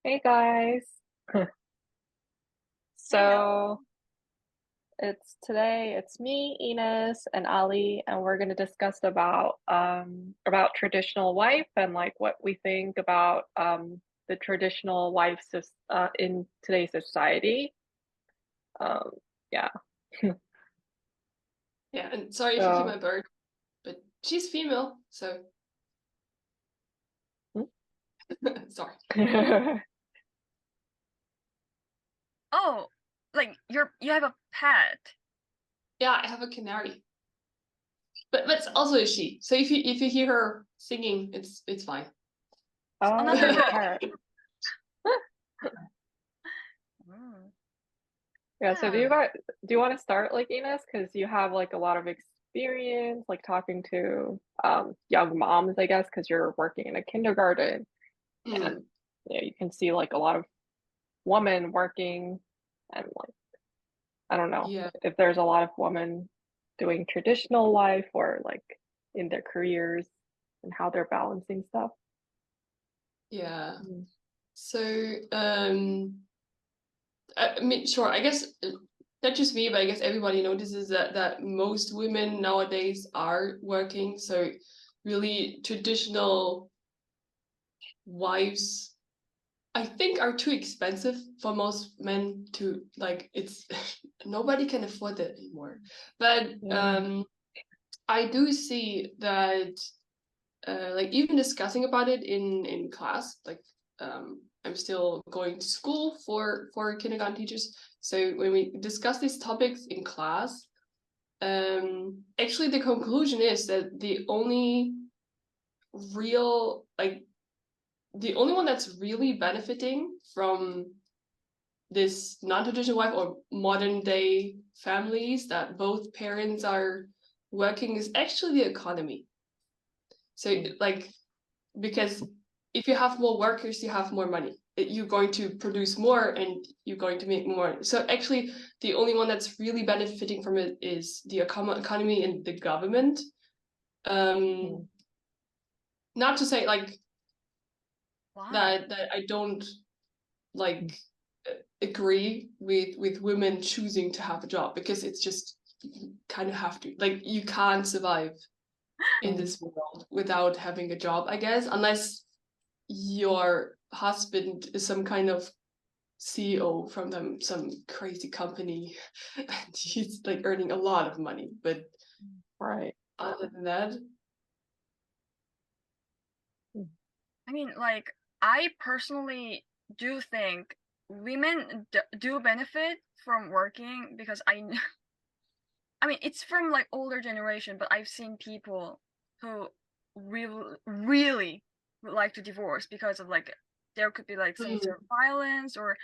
Hey guys. Hello. So it's me, Enos, and Ali, and we're gonna discuss about traditional wife and like what we think about the traditional in today's society. Um yeah. Yeah, and sorry if you hear So my bird, but she's female, so sorry. Oh, like you have a pet. Yeah, I have a canary, but it's also a she. So if you hear her singing, it's fine. Oh, you have Another a dog. pet. Mm. Yeah, so Yeah. do you want to start like Ines? Because you have like a lot of experience like talking to young moms, I guess, because you're working in a kindergarten Mm, and yeah, you can see like a lot of women working and like I don't know yeah, if there's a lot of women doing traditional life or like in their careers and how they're balancing stuff. yeah. Mm. So I mean, sure. I guess not just me, but I guess everybody notices that most women nowadays are working. So really traditional wives I think are too expensive for most men to like it's nobody can afford it anymore. But Yeah. I do see that like even discussing about it in class, like I'm still going to school for kindergarten teachers. So when we discuss these topics in class, actually the conclusion is that real like the only one that's really benefiting from this non-traditional wife or modern day families that both parents are working is actually the economy. So Mm. like because if you have more workers, you have more money. You're going to produce more and you're going to make more. So actually, the only one that's really benefiting from it is the economy and the government. Mm. Um, Not to say like Why? that I don't like agree with women choosing to have a job because it's just you kind of have to like you can't survive in Mm. this world without having a job, I guess, unless your husband is some kind of CEO from some crazy company and he's like earning a lot of money, but Right. other than that. Mm. I mean, like I personally do think women do benefit from working because I mean, it's from like older generation, but I've seen people who really would like to divorce because of like there could be like some Mm, sort of violence or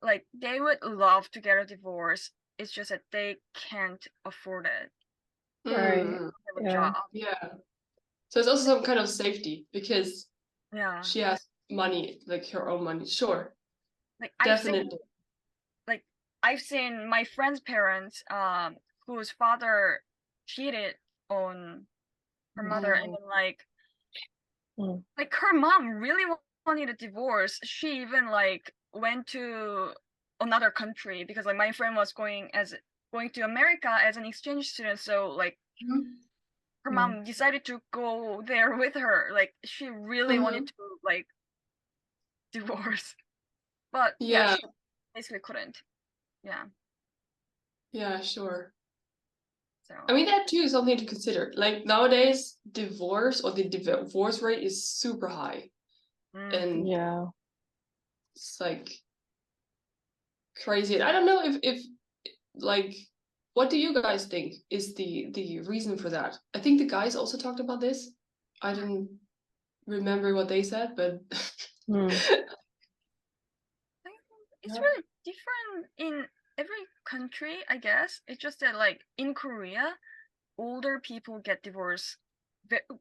like they would love to get a divorce. It's just that they can't afford it. Right. mm, Have a Yeah. job. yeah, so it's also some kind of safety because Yeah. she has money, like her own money, sure. Like Definitely. like I've seen my friend's parents, whose father cheated on her mother, and Mm, then Mm. like her mom really wanted a divorce. She even like went to another country because like my friend was going to America as an exchange student. So like her Mm. mom decided to go there with her. Like she really wanted mhm. to like divorce, but yeah, Yeah, she basically couldn't. Yeah. yeah, sure. I So mean, that too is something to consider. Like nowadays, divorce or the divorce rate is super high, mm, and Yeah. it's like crazy. And I don't know if like, what do you guys think is the reason for that? I think the guys also talked about this. I didn't remember what they said, but Mm. I think it's yeah. really different in every country, I guess. It's just that like in Korea, older people get divorced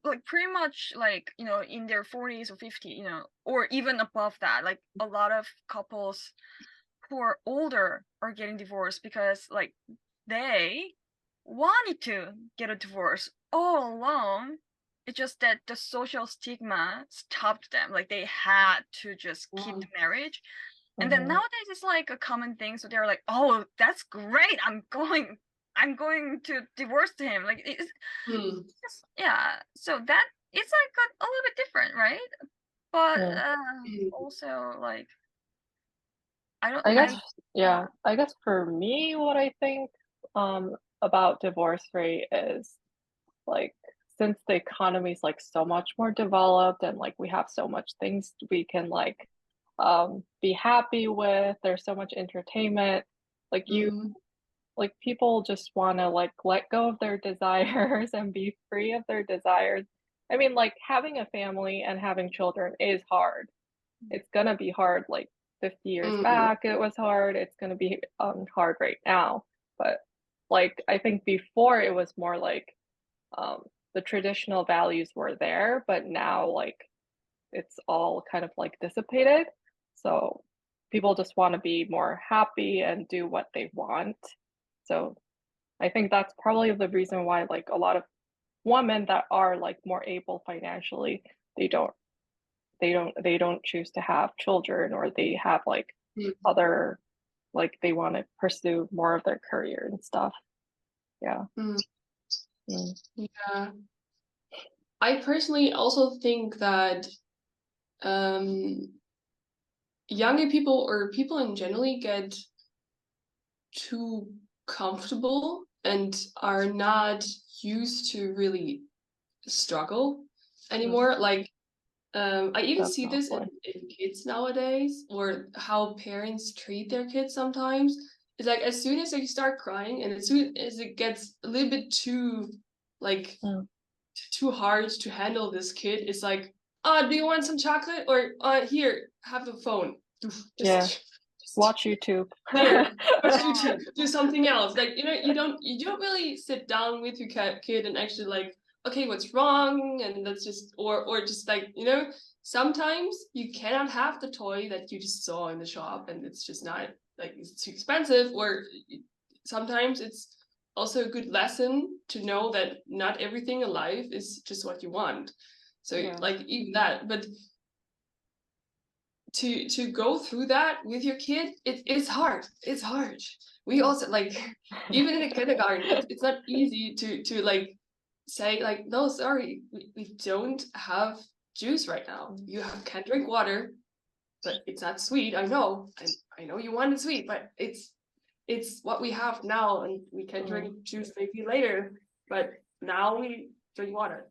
like pretty much like, in their 40s or 50, or even above that. Like a lot of couples who are older are getting divorced because like they wanted to get a divorce all along. it's just that the social stigma stopped them. Like they had to just keep the marriage. And then nowadays it's like a common thing. So they're like, oh, that's great. I'm going to divorce him. Like it's just, yeah. So that it's like a little bit different, right? But also like I guess for me, what I think about divorce rate is like since the economy is like so much more developed and like we have so much things we can like be happy with, there's so much entertainment, like like people just want to like let go of their desires and be free of their desires. I mean, like having a family and having children is hard. It's gonna be hard. Like 50 years back, it was hard. It's gonna be hard right now. But like I think before it was more like the traditional values were there, but now like it's all kind of like dissipated. So people just want to be more happy and do what they want. So I think that's probably the reason why like a lot of women that are like more able financially, they don't choose to have children, or they have like other, like they want to pursue more of their career and stuff. Yeah. Yeah. I personally also think that younger people or people in generally get too comfortable and are not used to really struggle anymore. Like I even see this in kids nowadays, or how parents treat their kids sometimes. It's like as soon as they start crying and as soon as it gets a little bit too like too hard to handle this kid, it's like, do you want some chocolate? Or here, have the phone. Just watch YouTube. Here, watch YouTube. Do something else. Like, you don't really sit down with your kid and actually like, okay, what's wrong? And that's just or just like, sometimes you cannot have the toy that you just saw in the shop and it's just not like it's too expensive, or sometimes it's also a good lesson to know that not everything in life is just what you want. So like even that, but to go through that with your kid, it's hard. It's hard. We also like even in a kindergarten, it's not easy to like say like, no, sorry, we don't have juice right now. You can't drink water, but it's not sweet. I know you want it sweet, but it's what we have now, and we can drink juice maybe later, but now we drink water.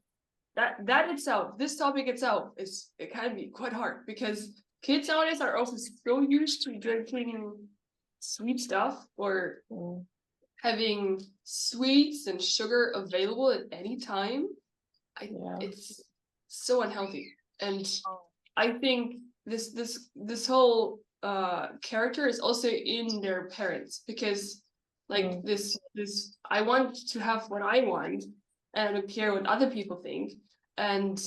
That itself, this topic itself, it can be quite hard because kids nowadays are also so used to drinking sweet stuff or having sweets and sugar available at any time. It's so unhealthy, and I think this whole character is also in their parents, because like this I want to have what I want and I don't care what other people think, and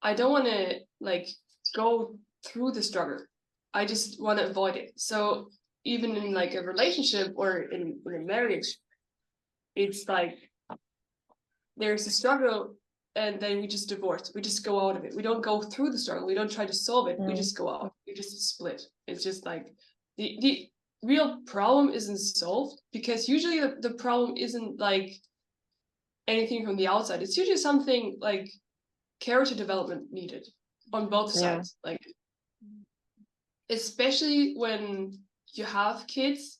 I don't want to like go through the struggle. I just want to avoid it. So even in like a relationship or in a marriage, it's like there's a struggle and then we just divorce. We just go out of it. We don't go through the struggle. We don't try to solve it. We just go out. We just split. It's just like the real problem isn't solved, because usually the problem isn't like anything from the outside. It's usually something like character development needed on both sides. Like especially when you have kids,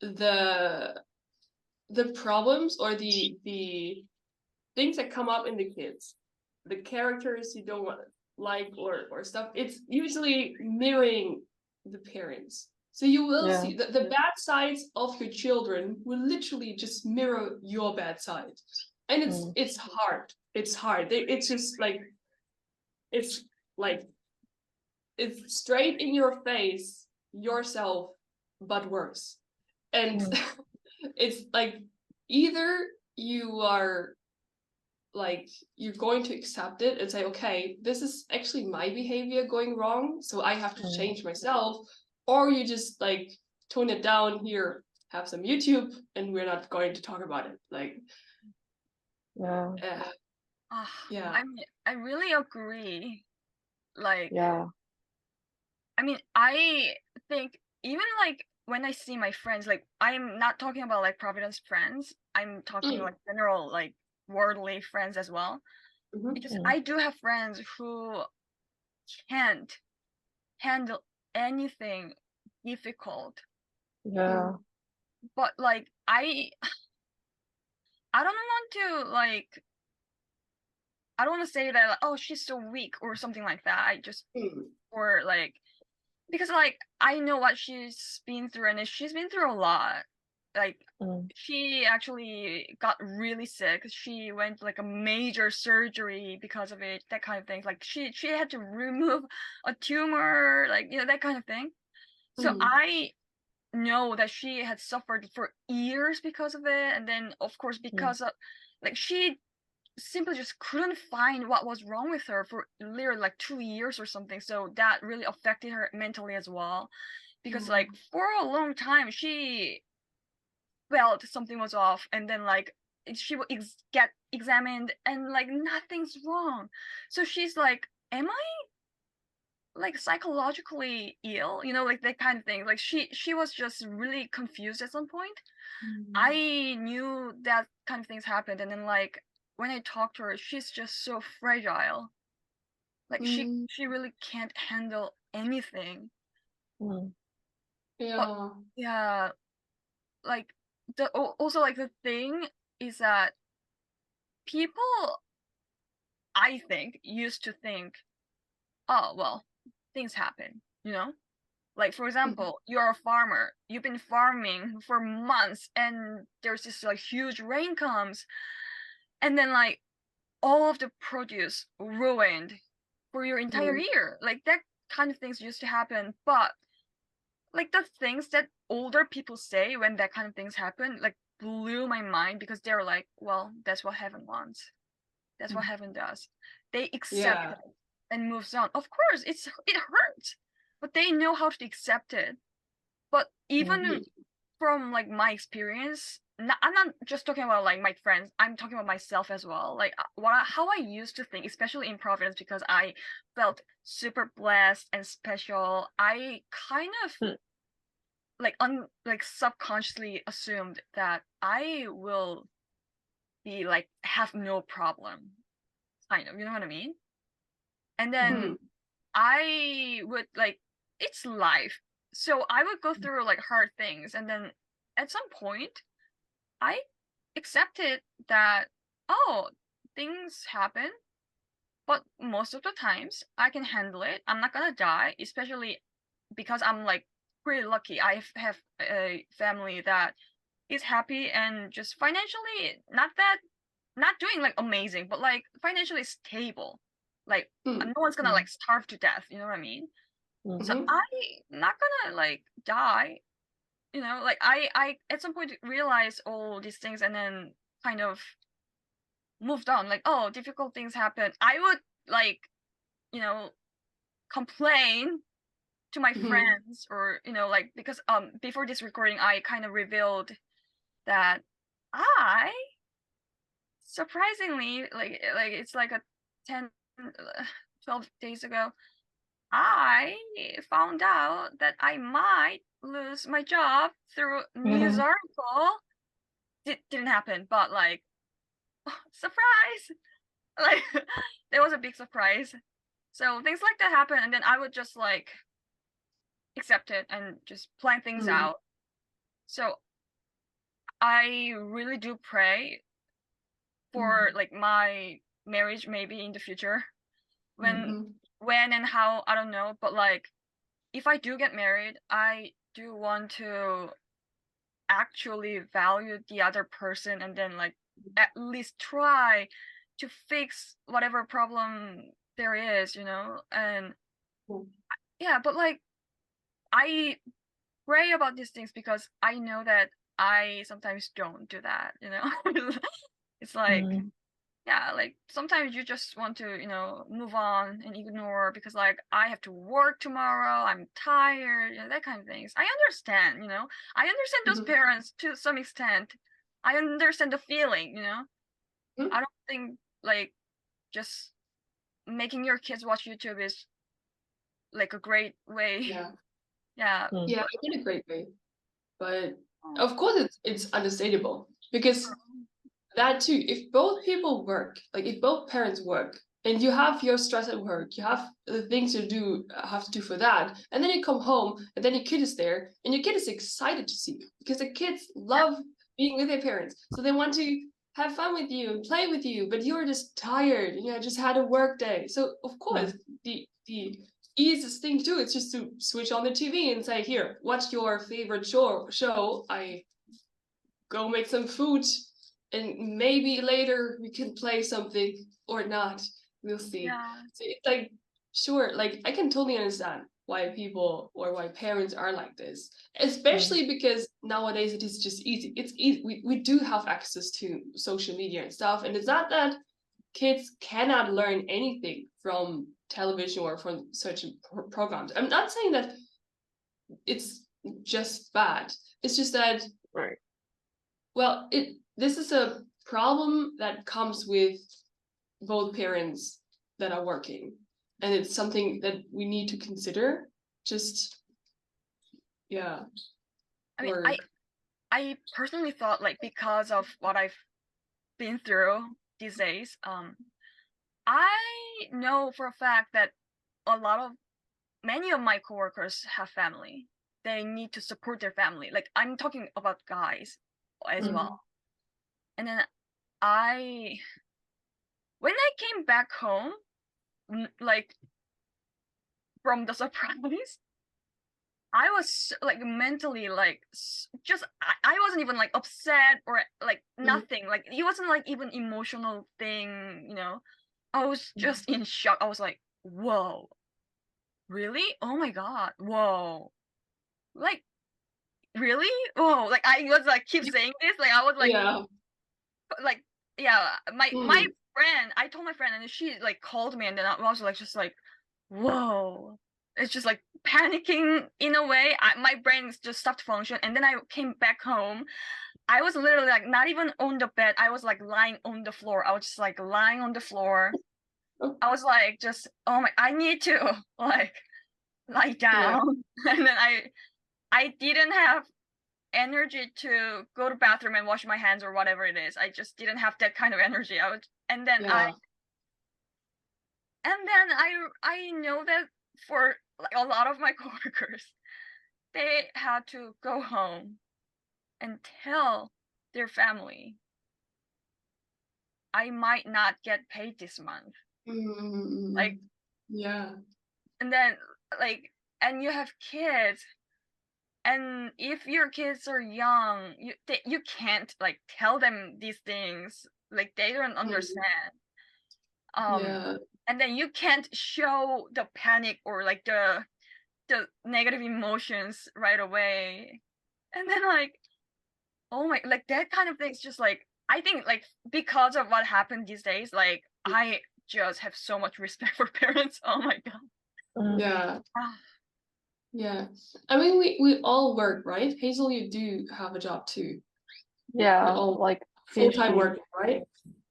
the problems or the things that come up in the kids, the characters you don't want like or stuff, it's usually mirroring the parents. So you will see the bad sides of your children will literally just mirror your bad side. And it's hard. It's hard. It's just like it's straight in your face yourself, but worse. And it's like either you are like you're going to accept it and say, okay, this is actually my behavior going wrong, so I have to change myself, or you just like tone it down, here, have some YouTube, and we're not going to talk about it. Like Yeah. Yeah. I mean, I really agree. Like, Yeah. I mean, I think even like when I see my friends, like I'm not talking about like Providence friends. I'm talking Mm. like general like worldly friends as well. Mhm. Because Mm. I do have friends who can't handle anything difficult. Yeah. But like I don't want to like I don't want to say that like, oh she's so weak or something like that. I just Mm. or like because like I know what she's been through and she's been through a lot. Like Mm. she actually got really sick. She went like a major surgery because of it, that kind of thing. Like she had to remove a tumor, like you know, that kind of thing. So Mm. I know that she had suffered for years because of it, and then of course Mm. because of like she simply just couldn't find what was wrong with her for literally like 2 years or something. So that really affected her mentally as well. Because like for a long time she felt something was off and then like she would get examined and like nothing's wrong. So she's like, am I like psychologically ill? You know, like that kind of thing. Like she was just really confused at some point. I knew that kind of things happened and then like when I talked to her, she's just so fragile. Like Mm. she really can't handle anything. Mm. But Yeah. yeah, like also like the thing is that people I think used to think, oh well, things happen, you know? Like for Mhm. example, you're a farmer, you've been farming for months and there's this like huge rain comes and then like all of the produce ruined for your entire Mm. year. Like that kind of things used to happen. But like the things that older people say when that kind of things happen, like blew my mind because they're like, well, that's what heaven wants. That's what heaven does. They accept Yeah. it and moves on. Of course, it hurts, but they know how to accept it. But even Mhm. from like my experience, I'm not just talking about like my friends. I'm talking about myself as well. Like how I used to think, especially in Providence, because I felt super blessed and special. I kind of Mm. like subconsciously assumed that I will be like have no problem, kind of. You know what I mean? And then Mm. I would like it's life. So I would go through like hard things and then at some point I accepted that oh, things happen, but most of the times I can handle it. I'm not gonna die, especially because I'm like pretty lucky. I have a family that is happy and just financially not doing like amazing, but like financially stable. Like Mm. no one's gonna Mm. like starve to death, you know what I mean? Mm. So Mhm. I not gonna like die, you know, like I at some point realized all these things and then kind of moved on. Like, oh, difficult things happen. I would like, you know, complain to my Mhm. friends or, you know, like because before this recording I kind of revealed that I surprisingly like it's like a 10 12 days ago I found out that I might lose my job through news Mm. article. Didn't happen, but like surprise! Like there was a big surprise. So things like that happen, and then I would just like accept it and just plan things Mm. out. So I really do pray for like my marriage maybe in the future. When Mhm. when and how I don't know, but like if I do get married, I do want to actually value the other person and then like at least try to fix whatever problem there is, you know? And Mm. yeah, but like I pray about these things because I know that I sometimes don't do that, you know? It's like Mm. yeah, like sometimes you just want to, you know, move on and ignore because like I have to work tomorrow, I'm tired, you know, that kind of things. I understand, you know. I understand those Mhm. parents to some extent. I understand the feeling, you know. I don't think like just making your kids watch YouTube is like a great way. Yeah. Yeah. Yeah, in a great way. But of course it's understandable because that too, if both people work, like if both parents work and you have your stress at work, you have the things to do have to do for that, and then you come home and then your kid is there and your kid is excited to see you because the kids love being with their parents. So they want to have fun with you and play with you, but you're just tired and you just had a work day. So of course the easiest thing to do is just to switch on the TV and say, here, watch your favorite show. I go make some food and maybe later we can play something or not. We'll see. Yeah. So it's like, sure, like I can totally understand why people or why parents are like this, especially because nowadays it is just easy. It's easy. We do have access to social media and stuff, and it's not that kids cannot learn anything from television or from such programs. I'm not saying that it's just bad. It's just that Right. well, this is a problem that comes with both parents that are working, and it's something that we need to consider. Just yeah. I mean, Or I personally thought like because of what I've been through these days, I know for a fact that many of my coworkers have family. They need to support their family. Like I'm talking about guys as well. And then when I came back home, like from the surprise, I was like mentally like just I wasn't even like upset or like nothing. Like it wasn't like even emotional thing, you know. I was just in shock. I was like, whoa, really? Oh my God, whoa. Like really? Whoa. Like I was like keep saying this. Like I was like yeah, my friend, I told my friend and she like called me and then I was like just like, whoa. It's just like panicking in a way. My brain just stopped function and then I came back home. I was literally like not even on the bed. I was like lying on the floor. I was just like lying on the floor. I was like just oh my I need to like lie down. And then I didn't have energy to go to bathroom and wash my hands or whatever it is. I just didn't have that kind of energy. I know that for like a lot of my coworkers, they had to go home and tell their family, I might not get paid this month. Like and then like and you have kids and if your kids are young you can't like tell them these things, like they don't understand. And then you can't show the panic or like the negative emotions right away, and then like oh my like that kind of things just like I think like because of what happened these days, like I just have so much respect for parents. Oh my God. Yeah. I mean, we all work, right? Hazel, you do have a job too. Yeah, All like full-time PhD. work, right?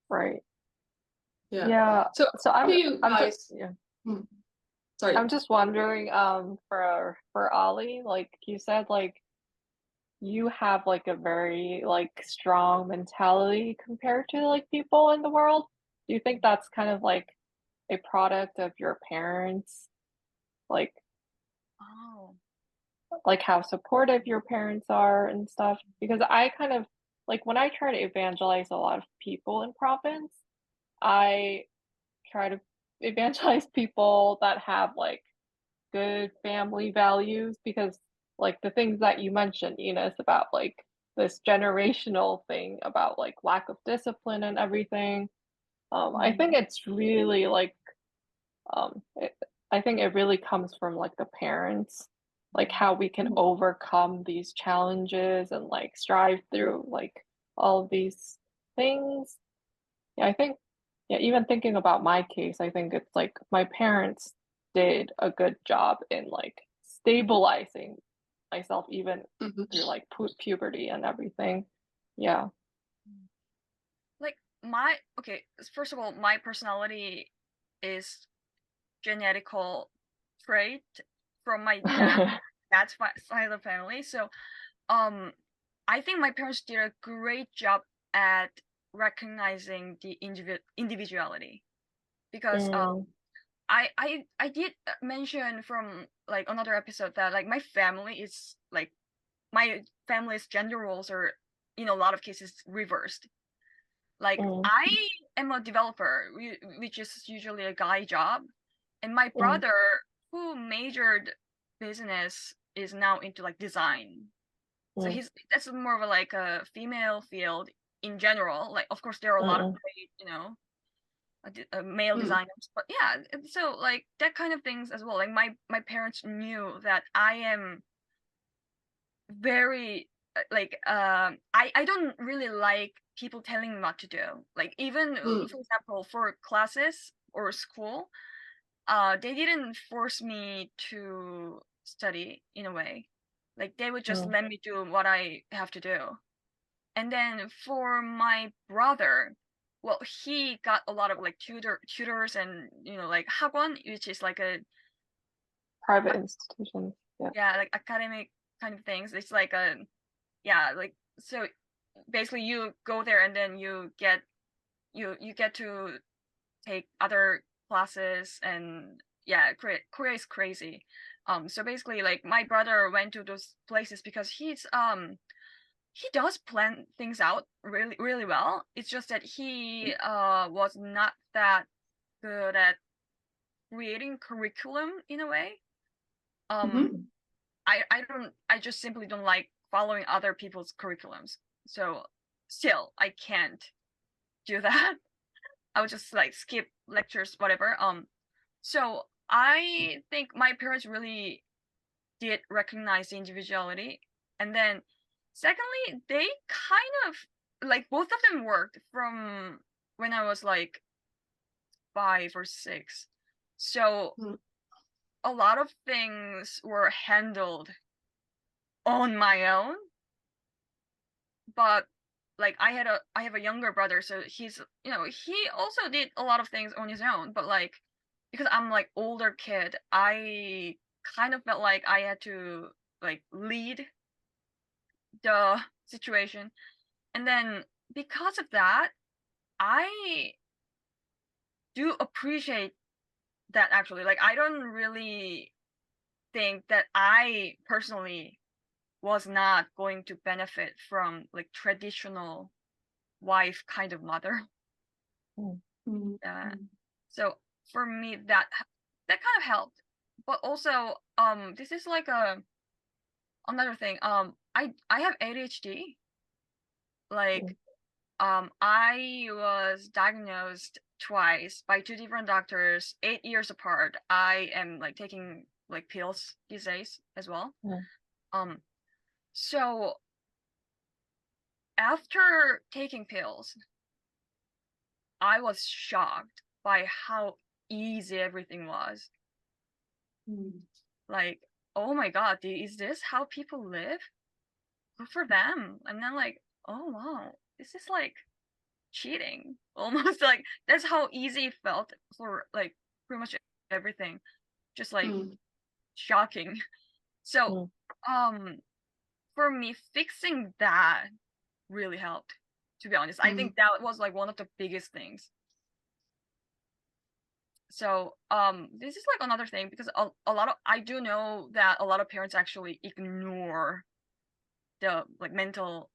Right. Yeah. Yeah. So So how do you I'm guys? just yeah. Sorry. I'm just wondering, for Ollie, like you said, like you have like a very like strong mentality compared to like people in the world. Do you think that's kind of like a product of your parents? Like Oh. like how supportive your parents are and stuff? Because I kind of like when I try to evangelize a lot of people in province, I try to evangelize people that have like good family values because like the things that you mentioned, Enos, about like this generational thing about like lack of discipline and everything. I think it's really like it, I think it really comes from like the parents, like how we can overcome these challenges and like strive through like all of these things. Yeah, I think, yeah, even thinking about my case, I think it's like my parents did a good job in like stabilizing myself even through like puberty and everything. Yeah. Like first of all, my personality is genetical trait from my dad's side of the family. So I think my parents did a great job at recognizing the individuality, because I did mention from like another episode that like my family's gender roles are in a lot of cases reversed. Like I am a developer, which is usually a guy job, and my brother, who majored business, is now into like design. So that's more of a female field in general. Like, of course, there are a lot of great, male designers, but yeah. So like that kind of things as well. Like my parents knew that I am very I don't really like people telling me what to do. Like even for example, for classes or school, they didn't force me to study in a way. Like they would just let me do what I have to do. And then for my brother, well, he got a lot of like tutors and like 학원, which is like a private institution. Yeah, like academic kind of things. It's like like, so basically you go there and then you get to take other classes, and yeah, Korea is crazy. So basically, like my brother went to those places because he does plan things out really really well. It's just that he was not that good at creating curriculum in a way. I just simply don't like following other people's curriculums. So still I can't do that. I would just like skip lectures, whatever. So I think my parents really did recognize the individuality. And then secondly, they kind of like both of them worked from when I was like 5 or 6. So a lot of things were handled on my own. But like I have a younger brother, so he's he also did a lot of things on his own, but like because I'm like older kid, I kind of felt like I had to like lead the situation. And then because of that, I do appreciate that actually. Like I don't really think that I personally was not going to benefit from like traditional wife kind of mother. So for me that kind of helped. But also this is like another thing. I have ADHD. Like I was diagnosed twice by 2 different doctors, 8 years apart. I am like taking like pills these days as well. So after taking pills, I was shocked by how easy everything was. Like, oh my god, is this how people live? Good for them. And then like, oh wow, this is like cheating. Almost like that's how easy it felt for like pretty much everything. Just like shocking. So for me, fixing that really helped, to be honest. I think that was like one of the biggest things. So this is like another thing, because a lot of I do know that a lot of parents actually ignore the like mental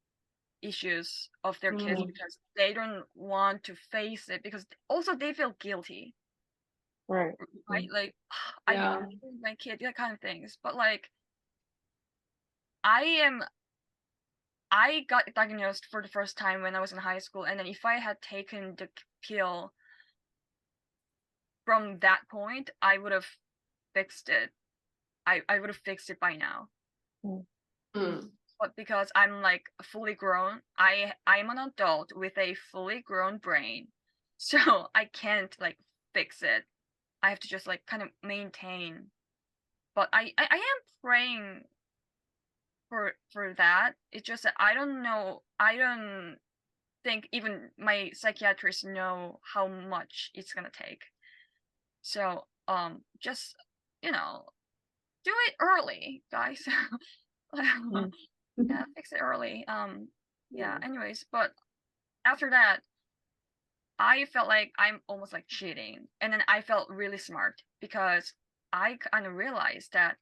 issues of their kids because they don't want to face it, because also they feel guilty, right? Like I ignored my kid, that kind of things. But like I got diagnosed for the first time when I was in high school, and then if I had taken the pill from that point, I would have fixed it. I would have fixed it by now. But because I'm like fully grown, I'm an adult with a fully grown brain, so I can't like fix it. I have to just like kind of maintain. But I am praying for that. It's just that I don't know. I don't think even my psychiatrists know how much it's gonna take. So just, you know, do it early, guys. Mm. Yeah, fix it early. Yeah, anyways, but after that, I felt like I'm almost like cheating. And then I felt really smart because I kind of realized that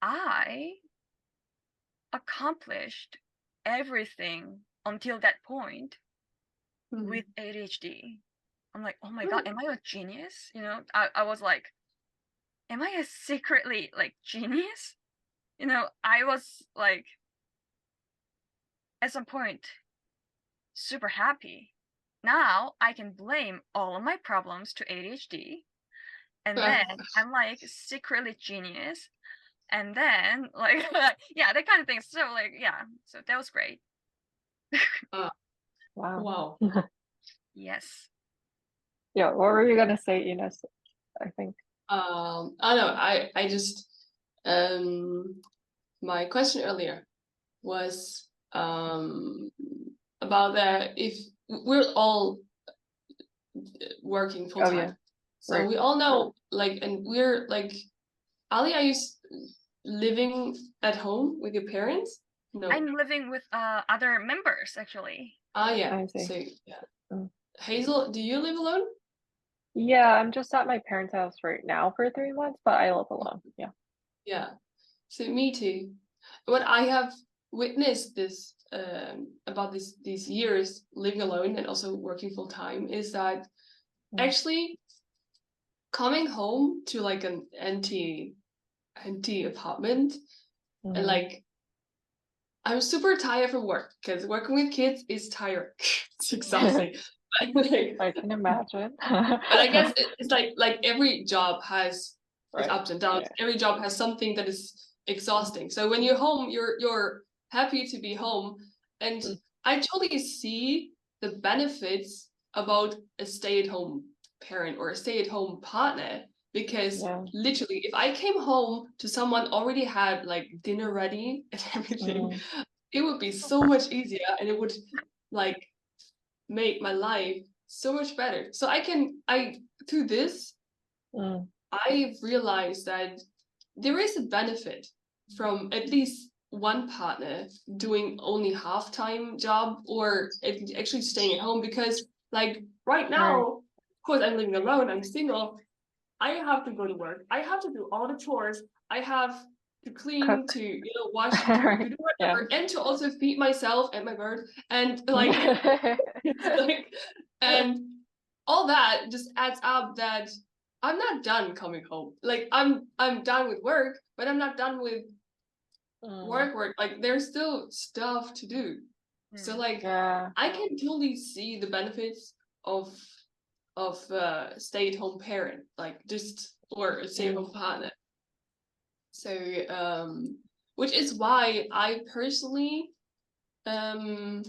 I accomplished everything until that point with ADHD. I'm like, oh my God, am I a genius? You know, I was like, am I a secretly like genius? You know, I was like, at some point, super happy. Now I can blame all of my problems to ADHD. And then I'm like secretly genius. And then like, yeah, that kind of thing. So like, yeah, so that was great. Wow. Yes. Yeah, what were you gonna say, Ines? I think. I know. I just my question earlier was about that if we're all working full Oh time, yeah, so right. we all know like, and we're like, Ali, are you living at home with your parents? No. I'm living with other members actually. Yeah. I see. So yeah. Mm. Hazel, do you live alone? Yeah, I'm just at my parents' house right now for 3 months, but I live alone. Yeah. Yeah. So me too. What I have witnessed this about these years living alone and also working full time is that actually coming home to like an empty apartment and like I'm super tired from work because working with kids is tiring. It's exhausting. Like, I can imagine. but I guess it's like every job has its Right. ups and downs. Yeah. Every job has something that is exhausting. So when you're home, you're happy to be home. And I totally see the benefits about a stay-at-home parent or a stay-at-home partner because Yeah. literally if I came home to someone already had like dinner ready and everything, it would be so much easier and it would like make my life so much better. So through this, I've realized that there is a benefit from at least one partner doing only half-time job or actually staying at home because like right now, of course I'm living alone, I'm single, I have to go to work, I have to do all the chores, I have to clean, Cook. to wash, to do whatever, and to also feed myself and my bird and like it's like and all that just adds up that I'm not done coming home. Like I'm done with work, but I'm not done with work. Like there's still stuff to do. So like I can totally see the benefits of stay-at-home parent, like just or a stay-at-home partner. So which is why I personally am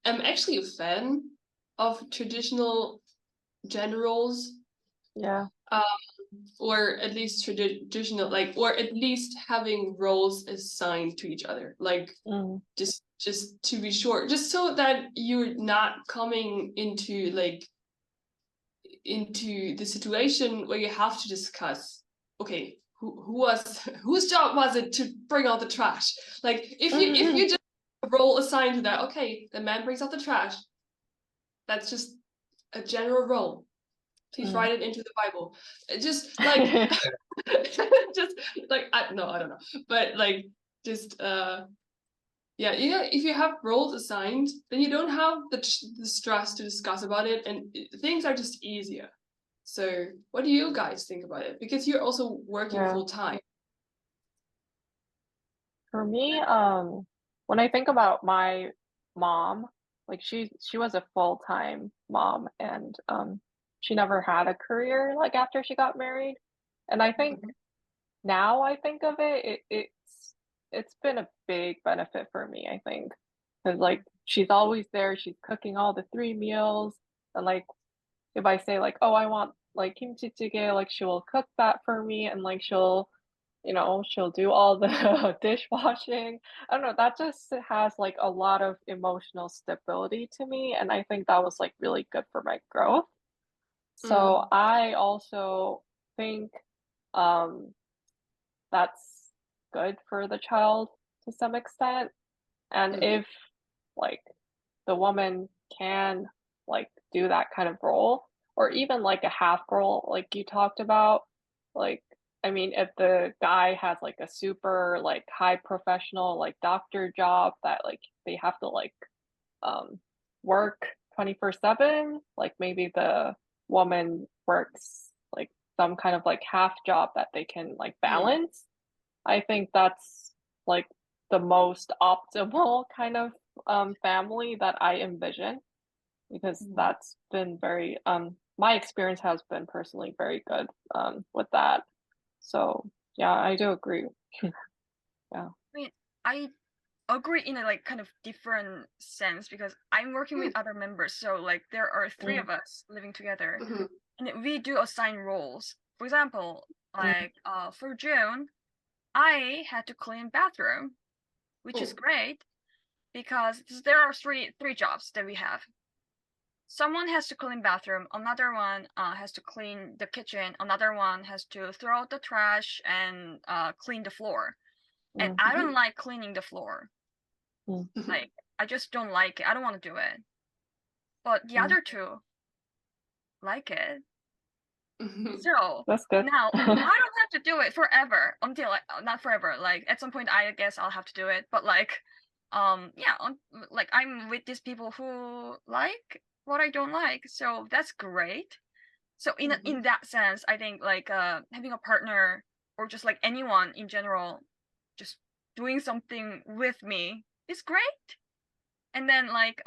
actually a fan of traditional gender roles. Yeah. Or at least traditional, like, or at least having roles assigned to each other, like just to be sure, just so that you're not coming into the situation where you have to discuss, okay, whose job was it to bring out the trash? Like if you just role assigned to that, okay, the man brings out the trash, that's just a general role. Please write it into the Bible. Just like, just like I don't know, but like just yeah, if you have roles assigned, then you don't have the stress to discuss about it, and things are just easier. So, what do you guys think about it? Because you're also working full time. For me, when I think about my mom, like she was a full-time mom and she never had a career like after she got married. And I think now I think of it's been a big benefit for me, I think. Because like she's always there, she's cooking all the 3 meals and like if I say like, "Oh, I want like kimchi jjigae," like she will cook that for me and like she'll you know, she'll do all the dishwashing. I don't know, that just has, like, a lot of emotional stability to me, and I think that was, like, really good for my growth. So Mm, I also think, um, that's good for the child to some extent, and mm, if, like, the woman can, like, do that kind of role, or even, like, a half role, like you talked about, like, I mean, if the guy has, like, a super, like, high professional, like, doctor job that, like, they have to, like, um, work 24/7, like, maybe the woman works, like, some kind of, like, half job that they can, like, mm, balance. I think that's, like, the most optimal kind of, family that I envision, because mm. that's been very, my experience has been personally very good, with that. So, yeah, I do agree. Yeah. I mean, I agree in a like kind of different sense because I'm working with Mm, other members. So like there are three Mm, of us living together, mhm, and we do assign roles. For example, mm, like for June, I had to clean bathroom, which is mm, great because there are three jobs that we have. Someone has to clean bathroom, another one has to clean the kitchen, another one has to throw out the trash and clean the floor. And mm, I mhm, don't like cleaning the floor. mm, mhm, Like I just don't like it. I don't want to do it. But the mm. other two like it. mhm, So That's good. now I don't have to do it forever until like not forever. Like at some point I guess I'll have to do it. But like yeah, like I'm with these people who like what I don't like. So that's great. So mhm, in that sense, I think like having a partner or just like anyone in general just doing something with me is great. And then like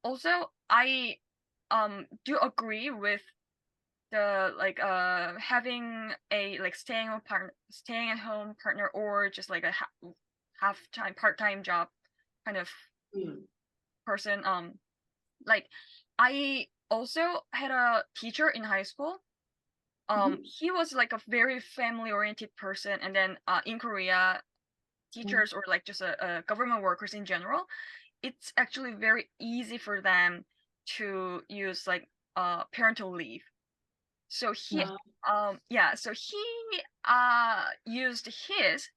also I do agree with the like having a like staying at home partner or just like a half time part-time job kind of mm, person. Like I also had a teacher in high school. mhm, He was like a very family oriented person, and then in Korea Mm, teachers or like just government workers in general, it's actually very easy for them to use like parental leave. So he uh, yeah, so he used his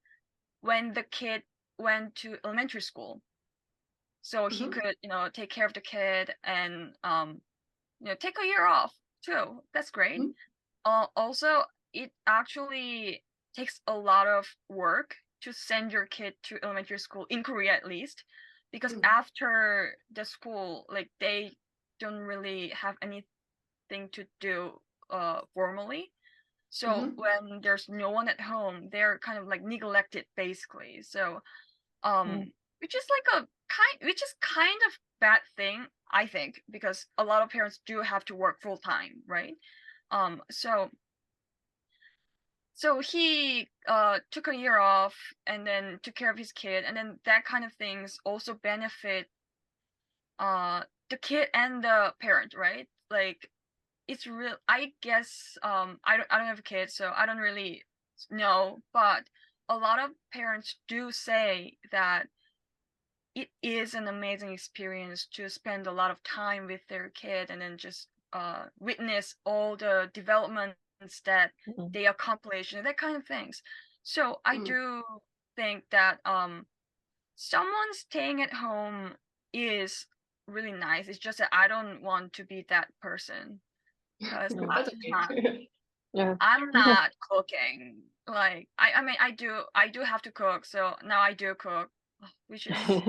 when the kid went to elementary school. So he mhm, could, take care of the kid and take a year off too. That's great. mhm, Also, it actually takes a lot of work to send your kid to elementary school in Korea at least, because mm, after the school, like they don't really have anything to do formally. So mhm, when there's no one at home, they're kind of like neglected basically. So mm, which is like which is kind of bad thing, I think, because a lot of parents do have to work full time, right? So he took a year off and then took care of his kid, and then that kind of things also benefit the kid and the parent, right? Like it's real. I guess I don't have kids, so I don't really know, but a lot of parents do say that it is an amazing experience to spend a lot of time with their kid and then just witness all the developments that mm, they accomplish and that kind of things. So I mm. do think that someone staying at home is really nice. It's just that I don't want to be that person because mm. That's okay. Yeah. I'm not cooking. Like I mean I do have to cook, so now I do cook, which is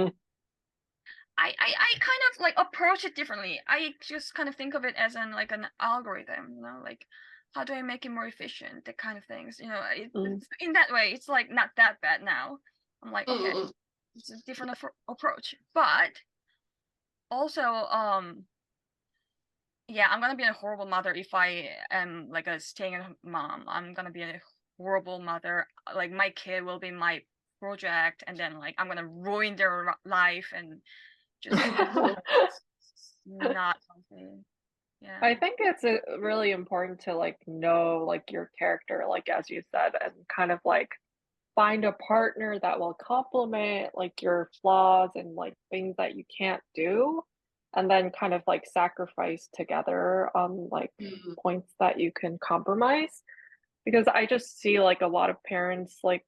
I kind of like approach it differently. I just kind of think of it as an algorithm, like how do I make it more efficient, that kind of things. Mm, It's, in that way, it's like not that bad now. I'm like, Mm, okay, mm, it's a different approach, but also yeah, I'm gonna be a horrible mother if I am like a staying at home mom. I'm gonna be a horrible mother. Like my kid will be my project, and then like I'm gonna ruin their life and just mm. not healthy. Yeah. I think it's really important to like know like your character, like as you said, and kind of like find a partner that will complement like your flaws and like things that you can't do, and then kind of like sacrifice together on like Mhm. points that you can compromise. Because I just see like a lot of parents like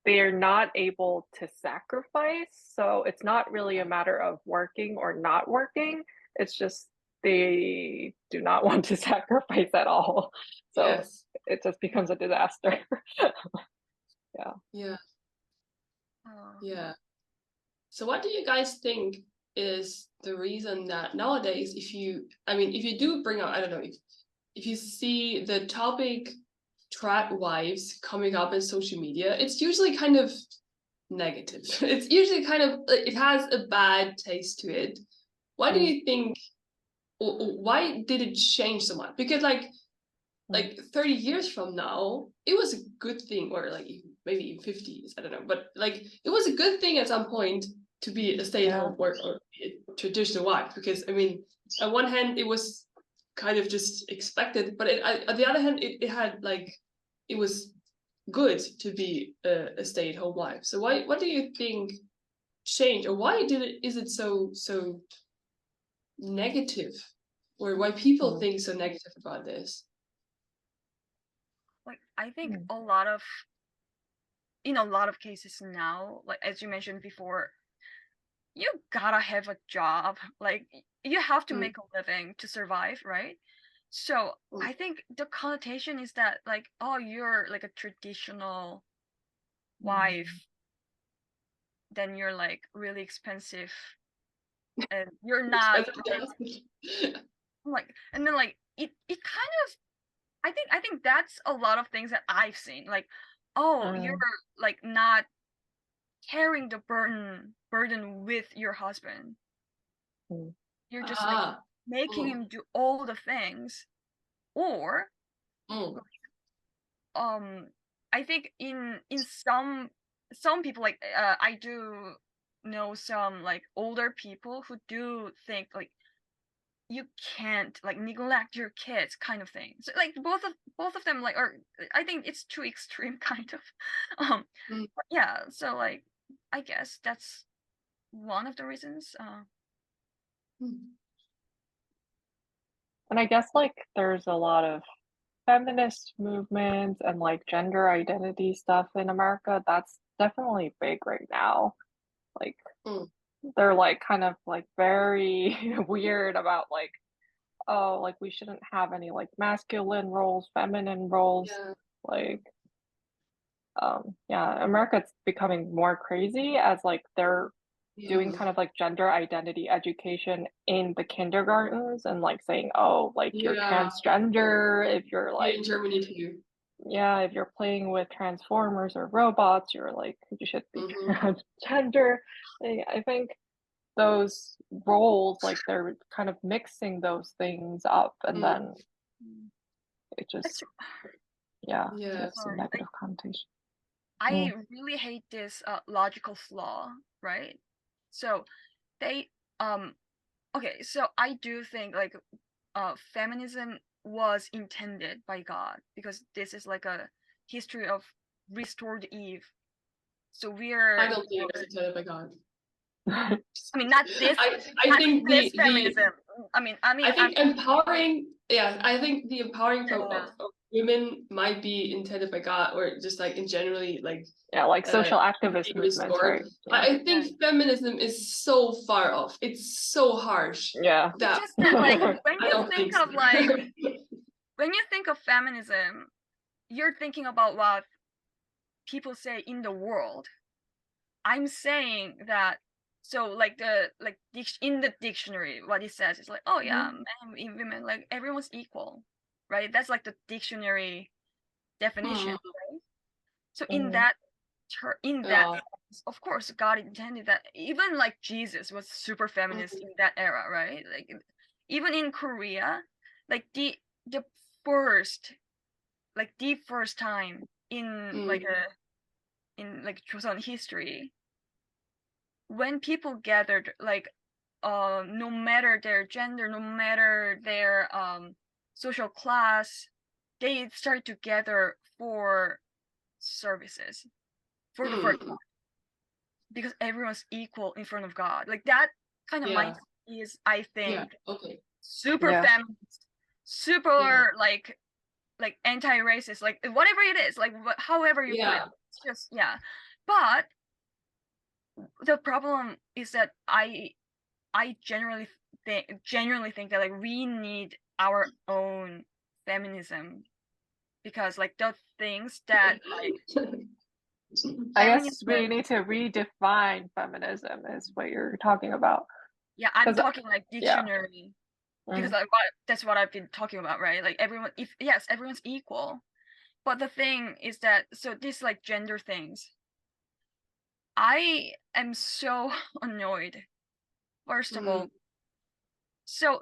they're not able to sacrifice. So it's not really a matter of working or not working. It's just they do not want to sacrifice at all. So Yes. it just becomes a disaster. Yeah. Yeah. Oh. Yeah. So what do you guys think is the reason that nowadays, if you do bring up, I don't know, if you see the topic trad wives coming up in social media, it's usually kind of negative. It's usually kind of, it has a bad taste to it. Why do Mm, you think, or why did it change so much? Because mm. 30 years from now, it was a good thing, or like maybe even 50s, I don't know, but like it was a good thing at some point to be a Yeah. stay-at-home work or a traditional wife, because I mean, on one hand, it was kind of just expected, but on the other hand, it had like, it was good to be a stay-at-home wife. So what do you think changed, or why is it so negative, or why people Mm, think so negative about this? Like I think mm. in a lot of cases now, like as you mentioned before, you gotta have a job. Like you have to Mm, make a living to survive, right? So mm, I think the connotation is that like, oh, you're like a traditional wife, then you're like really expensive and you're not expensive like, gas. and then like it kind of I think that's a lot of things that I've seen. Like, oh, you're Mm, like not carrying the burden with your husband. mm, You're just like Ah. making Mm, him do all the things. Or mm, um I think in some people, like I do know some like older people who do think like you can't like neglect your kids kind of thing. So like both of them like are, I think it's too extreme kind of. mm, But yeah, so like I guess that's one of the reasons. mm. and I guess like there's a lot of feminist movements and like gender identity stuff in America. That's definitely big right now. Like Mm. they're like kind of like very weird about like, oh, like we shouldn't have any like masculine roles, feminine roles. Yeah, Like, yeah, America's becoming more crazy as like they're doing yeah, kind of like gender identity education in the kindergartens and like saying, oh, like you're yeah. transgender if you're Here like, in Germany too. yeah, if you're playing with transformers or robots, you're like, you should be Mm-hmm. transgender. I think those roles, like they're kind of mixing those things up, and Mm. then it It's just, yeah, Yeah. gives a sorry. negative connotation. I Mm, really hate this logical flaw, right? So they okay, so I do think like feminism was intended by God because this is like a history of restored Eve. So I we're, don't think it was intended by God. I mean, not this, I not think this the feminism. I I I'm think empowering, yeah, I think the empowering yeah, of women might be intended by God, or just like in generally like yeah, like social activist being movements, restored. right? But Yeah, I yeah. think feminism is so far off. It's so harsh yeah. It's that just that like when I you don't think think so. of like when you think of feminism, you're thinking about what people say in the world. I'm saying that, so like the like in the dictionary, what it says is like, oh yeah, Mhm. men and women, like everyone's equal, right? That's like the dictionary definition, Hmm. right? So Mm, in that Yeah. sense, of course, God intended that. Even like Jesus was super feminist Mhm. in that era, right? Like even in Korea, like the first the first time Mm. in like Joseon history, when people gathered like no matter their gender, no matter their social class, they start together for services, for the first time, because everyone's equal in front of God. Like that kind of mindset is, I think, super feminist, super like anti-racist, like whatever it is, like however you put it. It's just But the problem is that I genuinely think that like we need our own feminism, because like the things that like I guess we need to redefine feminism is what you're talking about. Yeah, I'm talking like dictionary. Yeah. Because like that's what I've been talking about, right? Like everyone's equal. But the thing is that, so these like gender things, I am so annoyed. First of all, so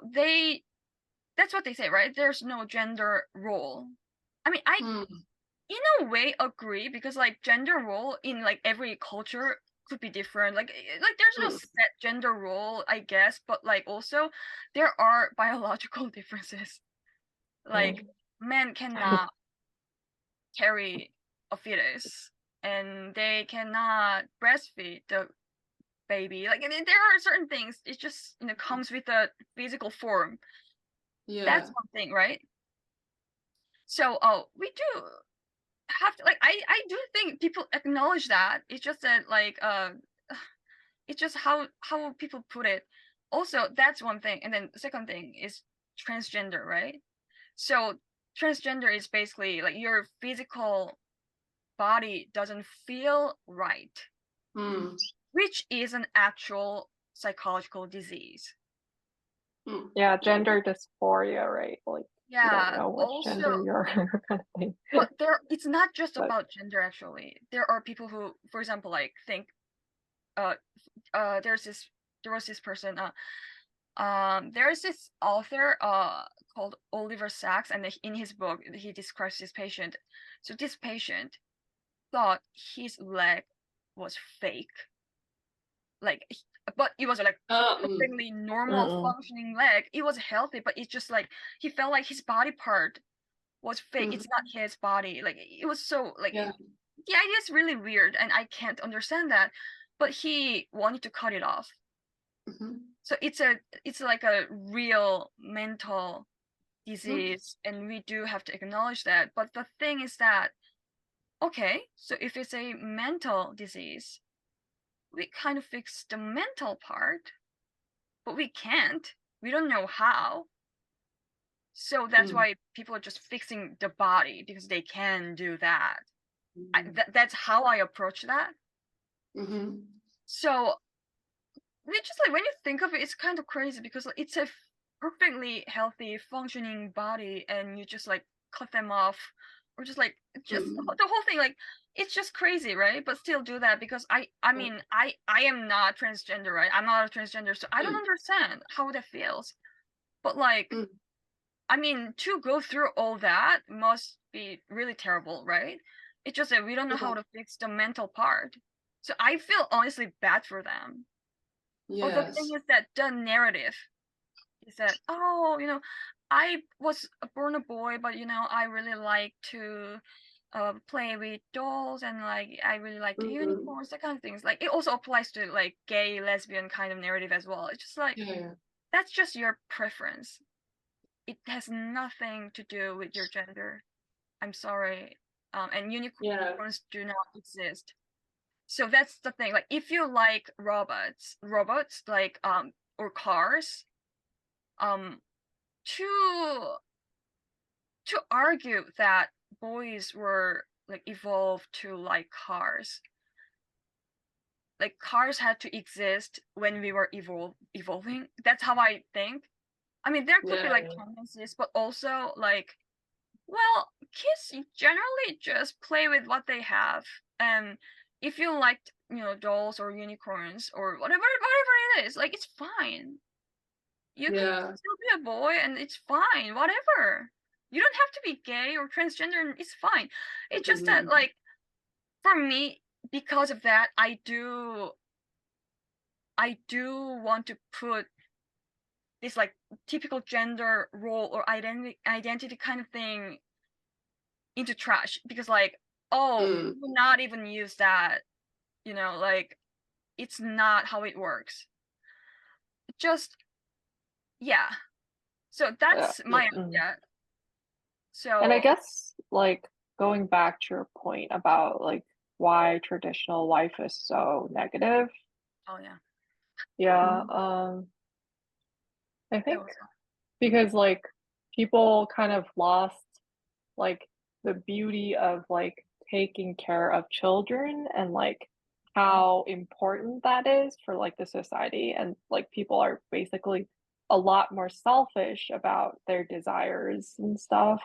that's what they say, right? There's no gender role. I mean, I in a way agree, because like gender role in like every culture could be different. Like there's no set gender role, I guess, but like also there are biological differences. Like men cannot carry a fetus, and they cannot breastfeed the baby. Like, and there are certain things, it just comes with a physical form. That's one thing, right? So we do have to, like, I do think people acknowledge that. It's just that like it's just how people put it. Also, that's one thing. And then the second thing is transgender, right? So transgender is basically like your physical body doesn't feel right, which is an actual psychological disease. Yeah, gender dysphoria, right? Like, you don't know which gender you're kind of thing. But it's not just about gender, actually. There are people who, for example, like think there was this person, there is this author called Oliver Sacks, and in his book he describes this patient. So this patient thought his leg was fake, like, but it was like perfectly normal functioning leg. It was healthy, but it's just like he felt like his body part was fake. It's not his body. Like, it was so like, the idea is really weird, and I can't understand that. But he wanted to cut it off. So it's like a real mental disease, and we do have to acknowledge that. But the thing is that, okay, so if it's a mental disease, we kind of fix the mental part, but we can't. We don't know how. So that's why people are just fixing the body, because they can do that. That's how I approach that. So we just, like, when you think of it, it's kind of crazy, because it's a perfectly healthy, functioning body, and you just like cut them off, or just like the whole thing. Like, it's just crazy, right? But still do that, because I mean, I am not transgender, right? I'm not a transgender, so I don't understand how that feels. But like, I mean, to go through all that must be really terrible, right? It's just that we don't know how to fix the mental part. So I feel honestly bad for them. But the thing is that the narrative is that, oh, I was born a boy, but I really like to play with dolls, and like I really like the unicorns, that kind of things. Like, it also applies to like gay, lesbian kind of narrative as well. It's just like, that's just your preference. It has nothing to do with your gender. I'm sorry. And unicorns do not exist. So that's the thing. Like, if you like robots like or cars, to argue that boys were like evolved to like cars, like cars had to exist when we were evolving. That's how I think. I mean, there could be like tendencies, but also like, well, kids generally just play with what they have. And if you liked, dolls or unicorns or whatever it is, like, it's fine. You can still be a boy, and it's fine, whatever. You don't have to be gay or transgender, it's fine. It's just that, like, for me, because of that, I do I do want to put this like typical gender role or identity kind of thing into trash, because like, oh, do not even use that, you know, like it's not how it works. Just yeah. So Yeah. that's my Mm. idea. And I So guess like going back to your point about like why traditional life is so negative. oh yeah, Yeah, Mm. I that think was because like people kind of lost like the beauty of like taking care of children and like how important that is for like the society, and like people are basically a lot more selfish about their desires and stuff.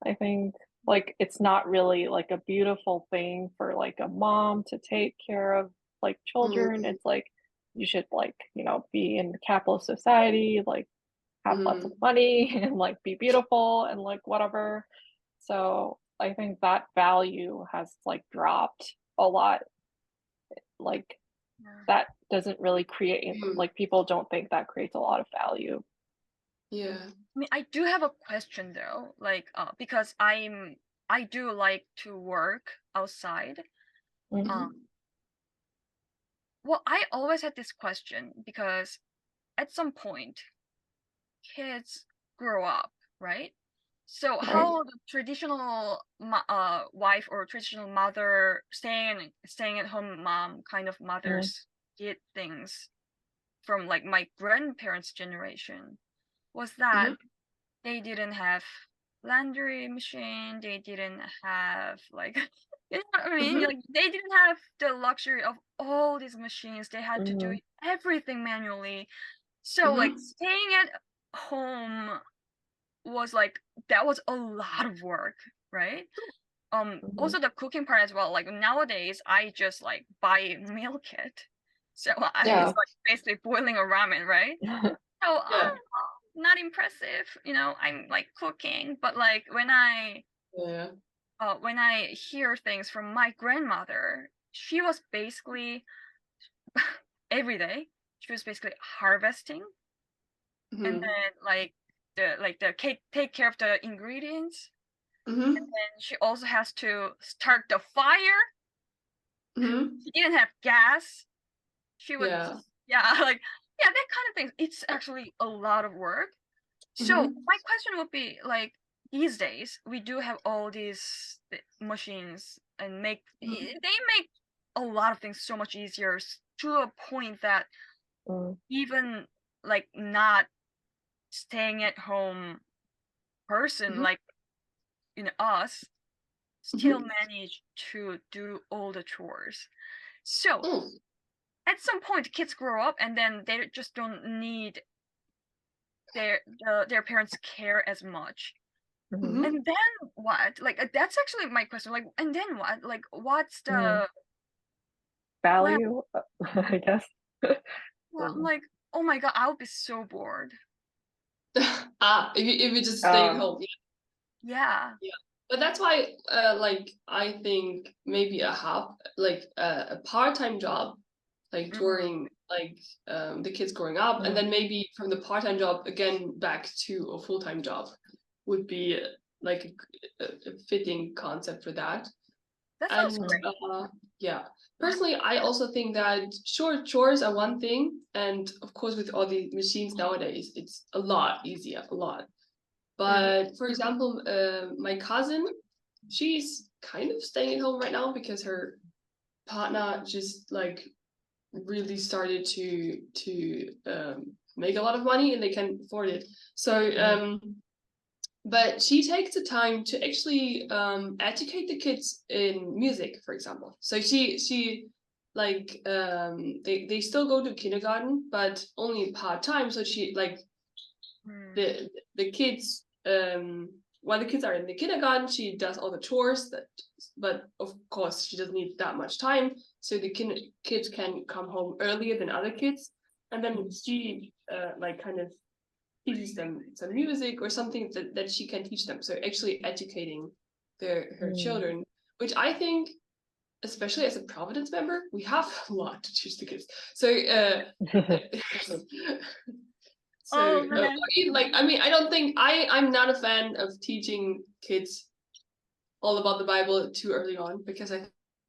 I think like it's not really like a beautiful thing for like a mom to take care of like children. Mm. It's like you should like, you know, be in the capitalist society, like have lots of Mm. money and like be beautiful and like whatever. So I think that value has like dropped a lot. Like yeah. that doesn't really create Mm. like people don't think that creates a lot of value. Yeah. I mean, I do have a question though, like because I do like to work outside. Mhm. Um, Mm-hmm. well, I always had this question because at some point kids grow up, right? So Right. how the traditional wife or traditional mother, staying at home mom kind of Mm. mothers did things from like my grandparents' generation was that Mm-hmm. they didn't have laundry machine, they didn't have like you know what I mean? Mm-hmm. Like they didn't have the luxury of all these machines. They had to do Mhm. everything manually. So like Mm-hmm. staying at home was like that was a lot of work, right? Mhm. Also the cooking part as well. Like nowadays I just like buy a meal kit. So it's Yeah. like basically boiling a ramen, right? So Yeah. not impressive, you know, I'm like cooking, but like Yeah. when I hear things from my grandmother, she was basically every day she was basically harvesting, and Mm-hmm. then like the take care of the ingredients, and Mm-hmm. then she also has to start the fire. Mm-hmm. She didn't have gas. She would Yeah. yeah like yeah, that kind of thing. It's actually a lot of work. So Mm-hmm. my question would be like these days we do have all these machines and Mm-hmm. they make a lot of things so much easier to a point that Mm. even like not staying at home person Mm-hmm. like us still Mm-hmm. manage to do all the chores. So Mm. at some point kids grow up and then they just don't need their parents care as much. Mhm. Mm-hmm. And then what? Like that's actually my question. Like, and then what? Like, what's Mm. the plan? Value, I guess. Well, I'm Mm. like, oh my god, I would be so bored. If you just stay at Uh, home. Yeah. Yeah, but that's why, like, I think maybe a part-time job, like Mm-hmm. during like the kids growing up, and mm. then maybe from the part-time job again back to a full-time job would be like a fitting concept for that. That sounds And great. yeah, personally, I also think that sure, chores are one thing, and of course, with all the machines nowadays, it's a lot easier, a lot. Mm. But for example, my cousin, she's kind of staying at home right now because her partner just like really started to make a lot of money and they can afford it. So Mhm. but she takes the time to actually educate the kids in music, for example. So she like they still go to kindergarten, but only part time. So she like Mm. the kids while the kids are in the kindergarten, she does all the chores that, but of course she doesn't need that much time, so the kids can come home earlier than other kids, and then she like kind of teaches them some music or something that she can teach them, so actually educating her Mm. children, which I think especially as a Providence member, we have a lot to teach the kids. So Oh man. I don't think I'm not a fan of teaching kids all about the Bible too early on, because I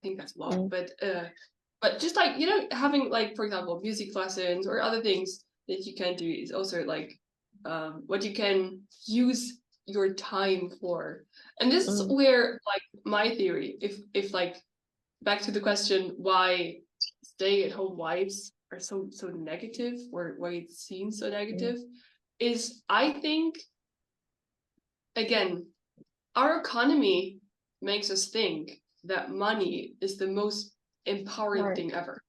think that's a lot. But just like, having, like, for example, music lessons or other things that you can do is also like what you can use your time for. And this is where, like, my theory, if like, back to the question why stay-at-home wives are so negative, or why it seems so negative, is I think, again, our economy makes us think that money is the most empowering thing ever.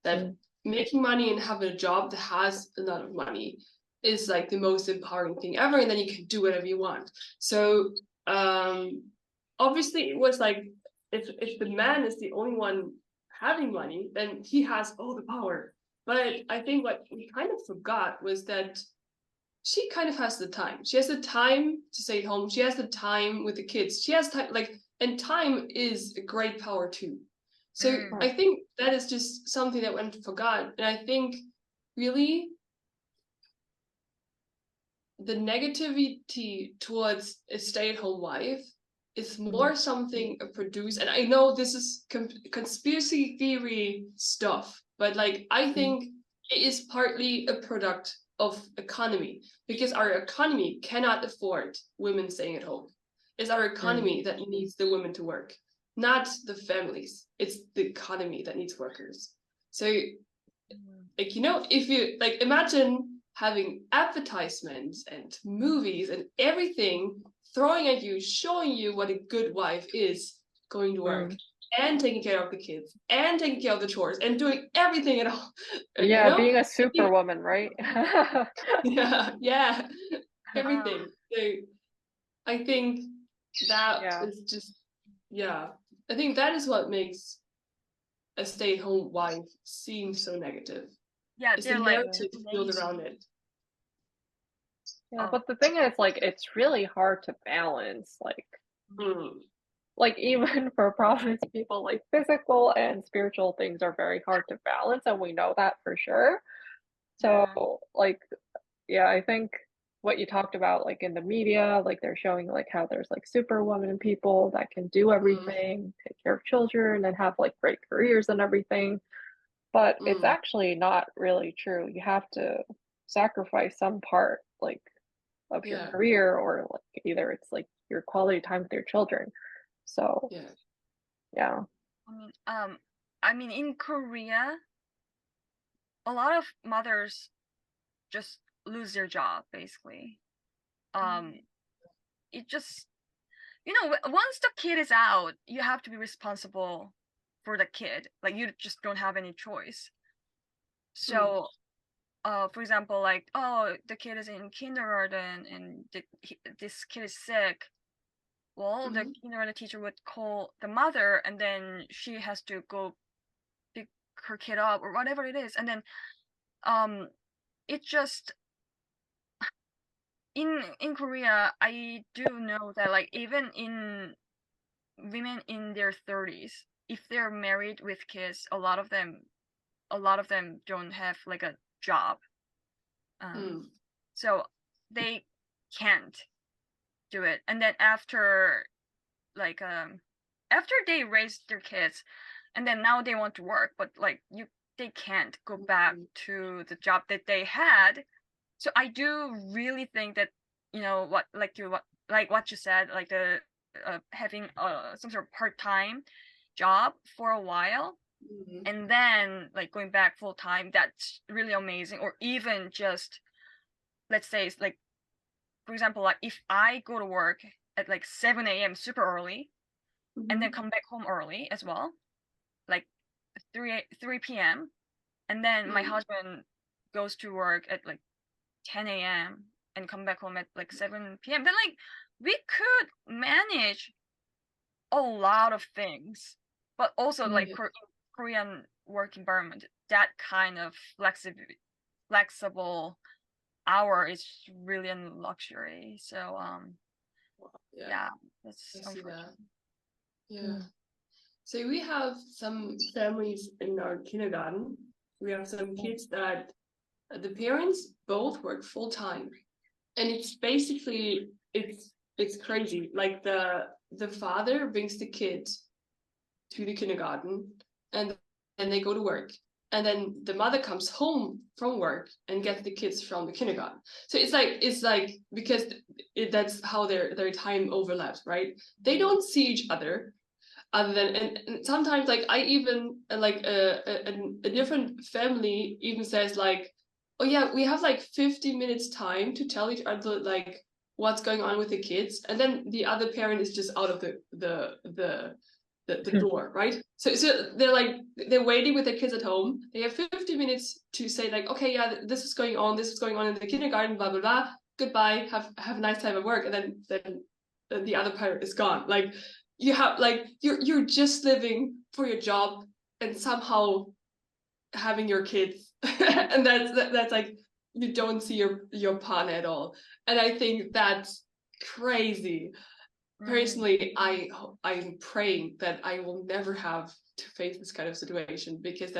That making money and having a job that has a lot of money is like the most empowering thing ever, and then you can do whatever you want. So obviously it was like, if the man is the only one having money, then he has all the power. But I think what we kind of forgot was that she kind of has the time. She has the time to stay at home. She has the time with the kids. She has time, like, and time is a great power too. So I think that is just something that went forgot. And I think really the negativity towards a stay-at-home wife is more something produced. And I know this is conspiracy theory stuff, but like, I think it is partly a product of economy, because our economy cannot afford women staying at home. It's our economy that needs the women to work, not the families. It's the economy that needs workers. So, like, if you, like, imagine having advertisements and movies and everything throwing at you, showing you what a good wife is, going to work and taking care of the kids and taking care of the chores and doing everything at all. Yeah, being a superwoman, right? yeah, everything. So I think that is just, I think that is what makes a stay-at-home wife seem so negative. Yeah, it's the narrative built around it. Yeah, but the thing is, like, it's really hard to balance, like even for Providence people, like physical and spiritual things are very hard to balance, and we know that for sure. So, like, yeah, I think what you talked about, like in the media, like they're showing like how there's like superwoman people that can do everything, take care of children, and have like great careers and everything. But it's actually not really true. You have to sacrifice some part, like, of your career, or like either it's like your quality time with your children. So yeah. I mean, in Korea, a lot of mothers just lose their job, basically. It just, once the kid is out, you have to be responsible for the kid. Like, you just don't have any choice. So, for example, like, oh, the kid is in kindergarten and this kid is sick. Well, the kindergarten teacher would call the mother, and then she has to go pick her kid up or whatever it is. And then it just, in Korea, I do know that, like, even in women in their 30s, if they're married with kids, a lot of them don't have like a job. So they can't do it. And then after they raise their kids, and then now they want to work, but like they can't go back to the job that they had. So I do really think that, what you said, like the having some sort of part-time job for a while, and then like going back full time, that's really amazing. Or even just, let's say, it's like, for example, like if I go to work at like 7 a.m. super early, and then come back home early as well, like 3 p.m., and then my husband goes to work at like 10 a.m. and come back home at like 7 p.m., then like we could manage a lot of things. But also like Korean work environment, that kind of flexible hour is really a luxury. So that's I see that. So we have some families in our kindergarten. We have some kids that the parents both work full time, and it's basically it's crazy. Like the father brings the kid to the kindergarten, and then they go to work, and then the mother comes home from work and gets the kids from the kindergarten. So it's like because that's how their time overlaps, right? They don't see each other other than and sometimes like I even like a different family even says like, oh yeah, we have like 50 minutes time to tell each other like what's going on with the kids, and then the other parent is just out of the door, right? So they're waiting with their kids at home. They have 50 minutes to say like, okay, yeah, this is going on in the kindergarten, blah blah blah. Goodbye, have a nice time at work, and then the other parent is gone. Like you have like you're just living for your job and somehow having your kids, and that's like you don't see your partner at all, and I think that's crazy. Personally, I'm praying that I will never have to face this kind of situation, because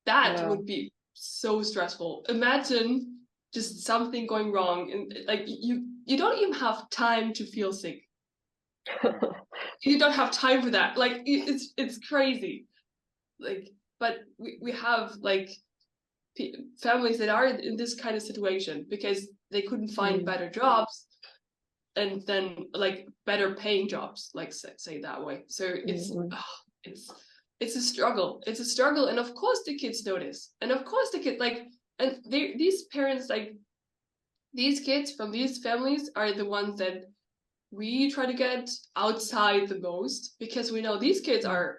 that would be so stressful. Imagine just something going wrong, and like you don't even have time to feel sick. You don't have time for that. Like it's crazy. Like, but we have like families that are in this kind of situation because they couldn't find better jobs, and then like better paying jobs, like say that way. So it's a struggle. It's a struggle, and of course the kids notice, and of course the kid like, and these parents like these kids from these families are the ones that we try to get outside the most, because we know these kids are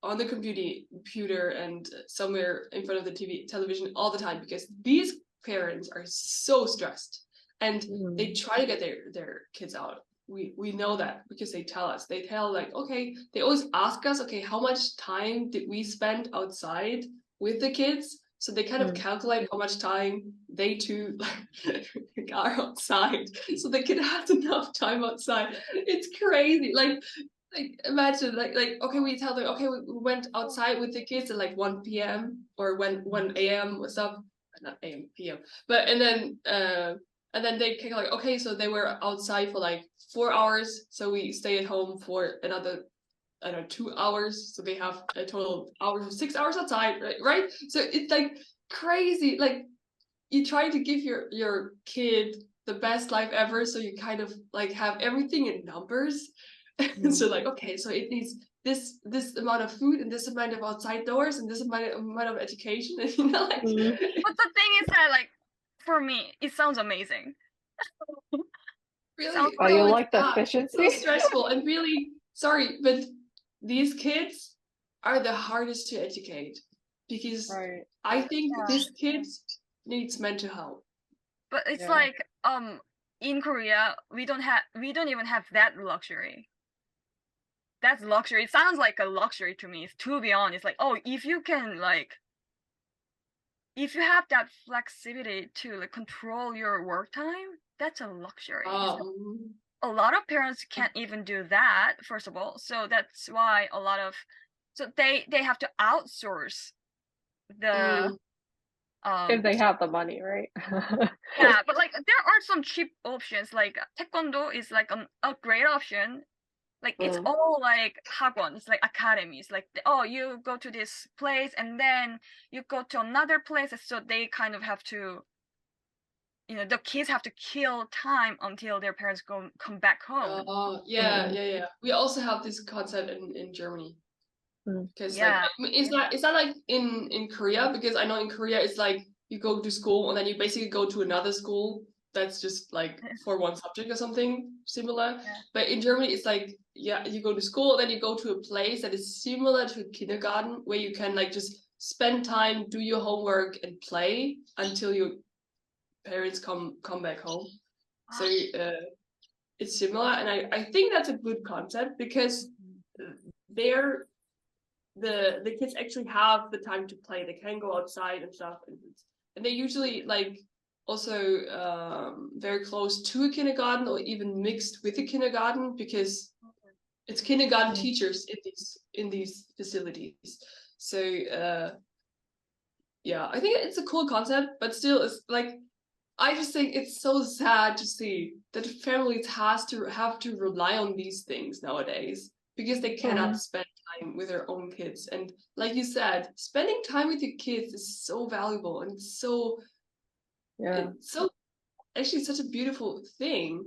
on the computer and somewhere in front of the television all the time, because these parents are so stressed, and they try to get their kids out. We know that because they tell us. They tell like, okay, they always ask us, okay, how much time did we spend outside with the kids? So they kind of calculate how much time they too are outside, so the kid has enough time outside. It's crazy. Like imagine like okay, we tell them, okay, we went outside with the kids at like 1 p.m. or 1 a.m. or stuff, not a.m. p.m. But and then they kind of like, okay, so they were outside for like 4 hours, so we stay at home for another, I don't know, 2 hours, so they have a total hours of 6 hours outside, right? So it's like crazy. Like you try to give your kid the best life ever, so you kind of like have everything in numbers. So like, okay, so it needs this amount of food and this amount of outside doors and this amount of education, and like. But the thing is that like for me it sounds amazing. Really? Oh, you like the efficiency? So stressful, and really sorry, but these kids are the hardest to educate, because I think these kids needs mental health. But it's like in Korea we don't even have that luxury. That's luxury. It sounds like a luxury to me, to be honest. Like, oh, if you have that flexibility to like control your work time, that's a luxury. A lot of parents can't even do that, first of all. So that's why they have to outsource the if they have the money, right? Yeah, but like there are some cheap options. Like taekwondo is like a great option. Like it's all like 학원, like academies. Like oh, you go to this place and then you go to another place. So they kind of have to, the kids have to kill time until their parents come back home. Yeah. We also have this concept in Germany. Because like it's not like in Korea, because I know in Korea it's like you go to school and then you basically go to another school that's just like for one subject or something similar. But in Germany it's like, yeah, you go to school, then you go to a place that is similar to kindergarten, where you can like just spend time, do your homework and play until your parents come back home. So it's similar, and I think that's a good concept, because the kids actually have the time to play. They can go outside and stuff, and they usually like also very close to a kindergarten, or even mixed with a kindergarten, because it's kindergarten teachers in these facilities. So yeah, I think it's a cool concept, but still, it's like, I just think it's so sad to see that families have to rely on these things nowadays because they cannot spend time with their own kids. And like you said, spending time with your kids is so valuable and so actually such a beautiful thing.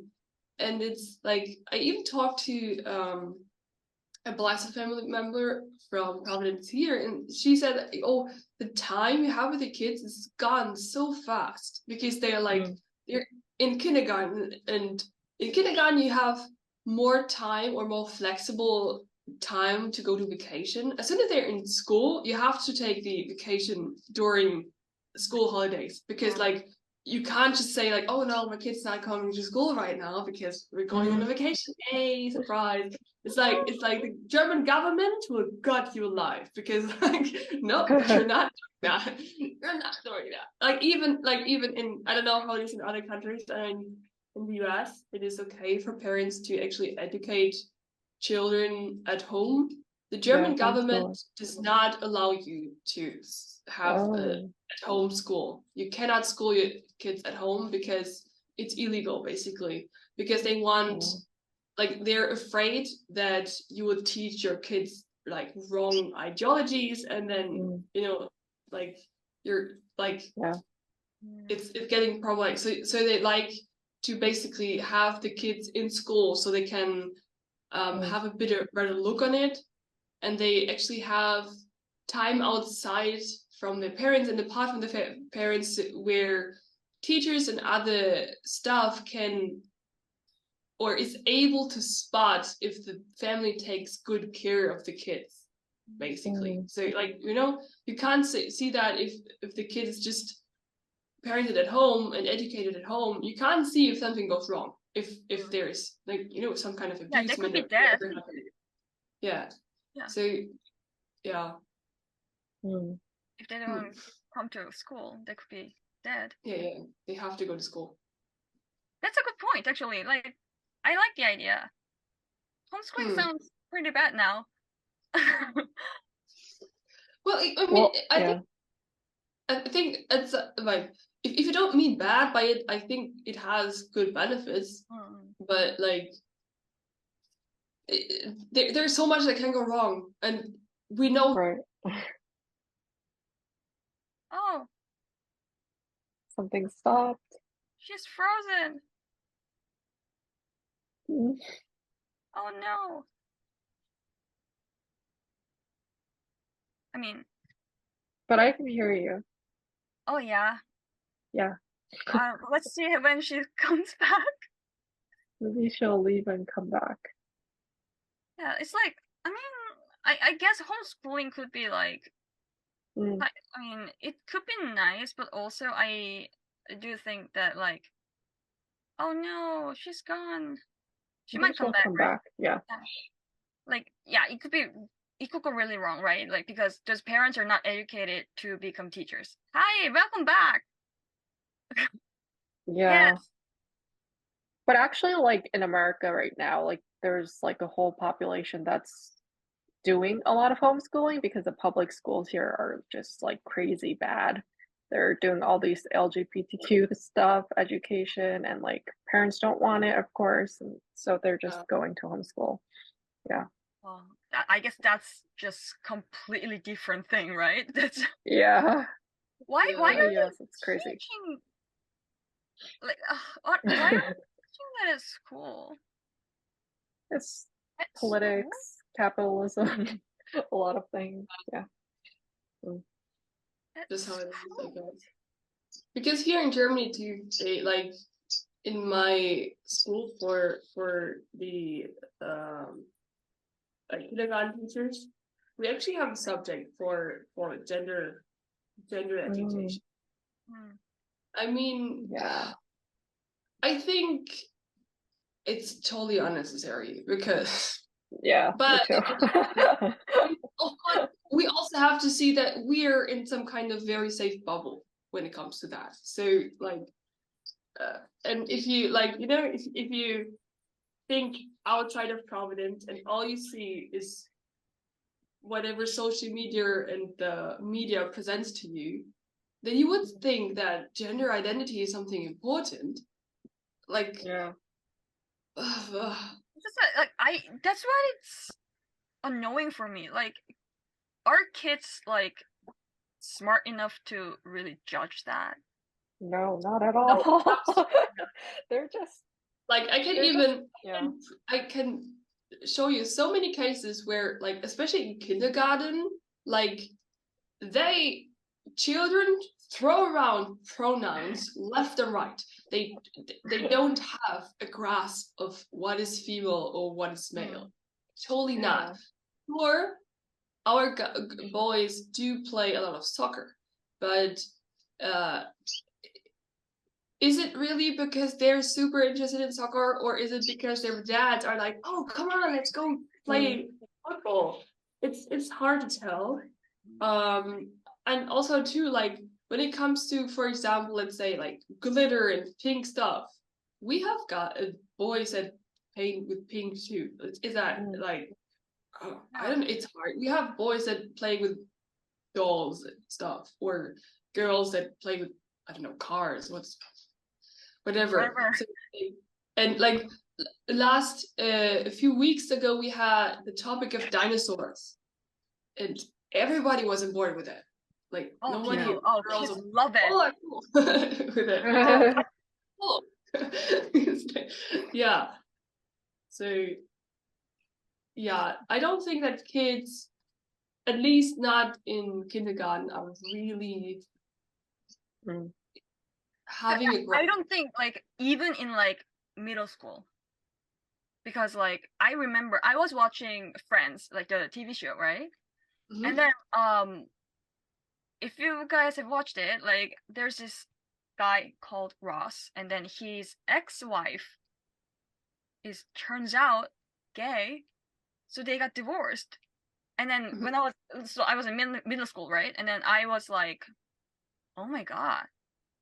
And it's like, I even talked to a blessed family member from Providence here, and she said, "Oh, the time you have with the kids is gone so fast because they're like they're in kindergarten, and in kindergarten you have more time or more flexible time to go to vacation. As soon as they're in school, you have to take the vacation during school holidays because like." You can't just say like, oh no, my kid's not coming to school right now because we're going on a vacation. Yay, surprise. It's like the German government will gut you alive because like, no, you're not doing that. You're not doing that. Like even in, I don't know how it is in other countries, in the US, it is okay for parents to actually educate children at home. The German government does not allow you to have a at-home school. You cannot school your kids at home because it's illegal, basically. Because they want, like, they're afraid that you would teach your kids like wrong ideologies, and then you know, like you're like, it's getting problematic. So they like to basically have the kids in school so they can have a better look on it. And they actually have time outside from their parents and apart from the parents where teachers and other staff can or is able to spot if the family takes good care of the kids, basically. So like, you know, you can't see that if the kid is just parented at home and educated at home, you can't see if something goes wrong, if there's like, you know, some kind of abuse. Yeah, they could be dead. Yeah. So, yeah. If they don't come to school, they could be dead. Yeah. They have to go to school. That's a good point, actually. Like, I like the idea. Homeschooling sounds pretty bad now. Well, I mean, I think it's like, if you don't mean bad by it, I think it has good benefits. But like, there's so much that can go wrong, and we know. Right. Oh. Something stopped. She's frozen. Oh no. I mean. But I can hear you. Oh yeah. Yeah. Let's see when she comes back. Maybe she'll leave and come back. Yeah, it's like, I mean, I guess homeschooling could be like, I mean, it could be nice, but also I do think that like, oh no, she's gone. She might come back. Right? Yeah. Like, yeah, it could go really wrong, right? Like, because those parents are not educated to become teachers. Hi, welcome back. Yeah. Yes. But actually, like in America right now, like there's like a whole population that's doing a lot of homeschooling because the public schools here are just like crazy bad. They're doing all these LGBTQ stuff, education, and like parents don't want it, of course, and so they're just going to homeschool. Yeah. Well, I guess that's just completely different thing, right? That's Why are you it's crazy. teaching? Like, why are you teaching that at school? It's politics, capitalism, a lot of things. Yeah. That's how it is, I guess. Because here in Germany too, they like in my school for the like kindergarten teachers, we actually have a subject for gender education. I mean, I think it's totally unnecessary because but of course, we also have to see that we're in some kind of very safe bubble when it comes to that. So like, and if you like, you know, if you think outside of Providence and all you see is whatever social media and the media presents to you, then you would think that gender identity is something important. Like, Yeah. It's just like that's why it's annoying for me. Like, are kids like smart enough to really judge that? No, not at all. They're just like I can they're even just, yeah. I can show you so many cases where, like, especially in kindergarten, like children throw around pronouns left and right. They don't have a grasp of what is female or what is male. Totally not. Or our boys do play a lot of soccer, but is it really because they're super interested in soccer, or is it because their dads are like, oh, come on, let's go play football? It's hard to tell. And also too, like when it comes to, for example, let's say like glitter and pink stuff, we have got boys that paint with pink too. Is that like, I don't know, it's hard. We have boys that play with dolls and stuff, or girls that play with, I don't know, cars, whatever. So, and like a few weeks ago, we had the topic of dinosaurs, and everybody was on board with it. Like nobody, girls kids love it. are cool with it. Cool. Yeah. So yeah, I don't think that kids, at least not in kindergarten, are really having a I don't think like even in like middle school, because like I remember I was watching Friends, like the TV show, right? And then if you guys have watched it, like there's this guy called Ross, and then his ex-wife turns out gay, so they got divorced. And then when I was in middle school, right? And then I was like, oh my god,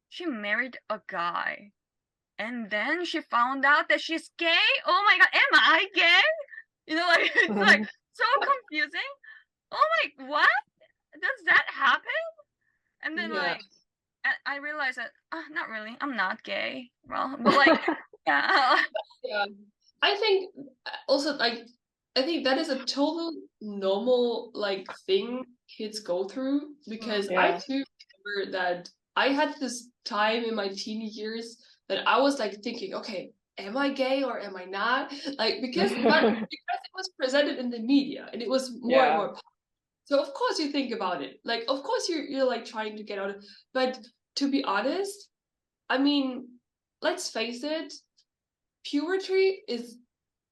she married a guy, and then she found out that she's gay. Oh my god, am I gay? You know, like it's like so confusing. Oh my, what? Does that happen? And then like I realized that not really, I'm not gay. Well, but like yeah. Yeah. I think also, like, I think that is a total normal like thing kids go through, because I too remember that I had this time in my teeny years that I was like thinking, okay, am I gay or am I not? Like because it was presented in the media and it was more and more popular. So of course you think about it. Like of course you're like trying to get out of it. But to be honest, I mean, let's face it, puberty is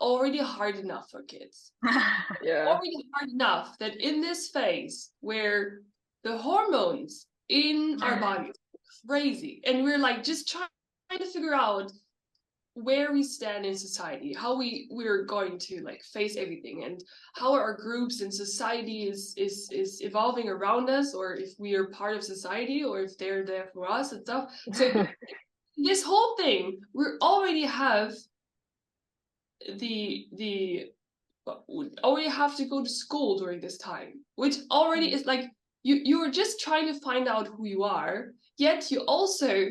already hard enough for kids. Already hard enough that in this phase where the hormones in our bodies are crazy, and we're like just trying to figure out where we stand in society, how we're going to like face everything, and how our groups and society is evolving around us, or if we are part of society, or if they're there for us and stuff. So this whole thing, we already have already have to go to school during this time, which already is like you're just trying to find out who you are, yet you also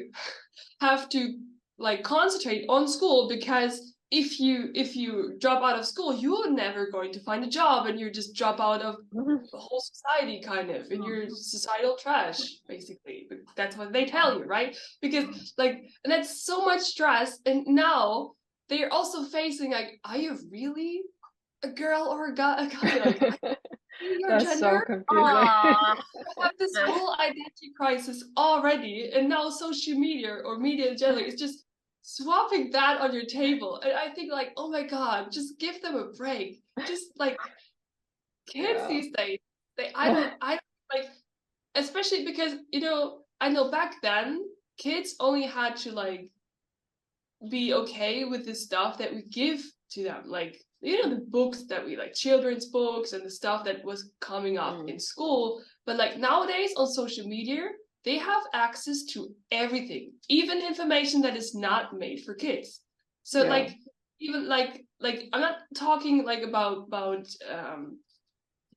have to like concentrate on school, because if you drop out of school, you're never going to find a job, and you just drop out of the whole society kind of, and you're societal trash basically. That's what they tell you, right? Because like, and that's so much stress, and now they're also facing like, are you really a girl or a guy? Like, your That's gender? so confusing. You have this whole identity crisis already, and now social media or media in general is just swapping that on your table. And I think like, oh my god, just give them a break. Just like kids these days, I don't like, especially because I know back then kids only had to like be okay with the stuff that we give to them, like the books that we like, children's books and the stuff that was coming up in school. But like nowadays on social media, they have access to everything, even information that is not made for kids. So like even like like I'm not talking like about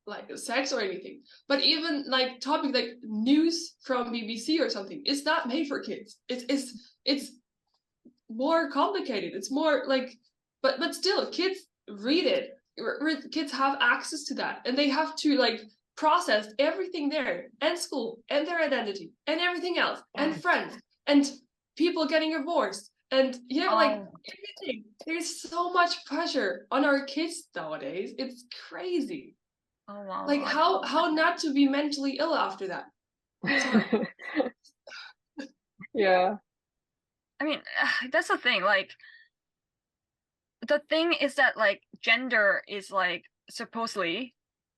like sex or anything, but even like topic like news from BBC or something, it's not made for kids. It's more complicated. It's more like, but still, kids read it. Kids have access to that, and they have to like process everything there, and school, and their identity, and everything else, and friends, and people getting divorced, and like everything. There's so much pressure on our kids nowadays. It's crazy. Oh wow. Like how not to be mentally ill after that. Sorry. Yeah. I mean, that's the thing. Like, the thing is that like gender is like supposedly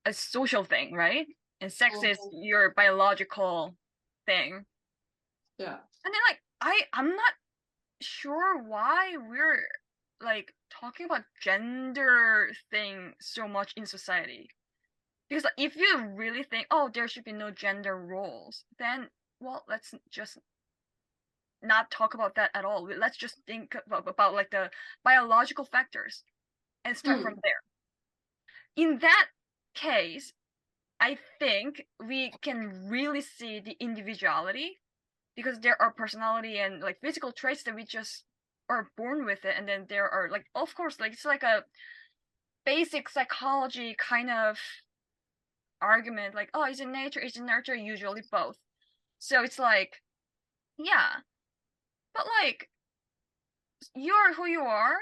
a social thing, right? And sex is your biological thing. Yeah. And then like I'm not sure why we're like talking about gender thing so much in society. Because like, if you really think, oh, there should be no gender roles, then well, let's just not talk about that at all. Let's just think about like the biological factors and start from there. In that case, I think we can really see the individuality, because there are personality and like physical traits that we just are born with it, and then there are like, of course, like it's like a basic psychology kind of argument, like, oh, is it nature, is it nurture? Usually both. So it's like, yeah, but like you're who you are,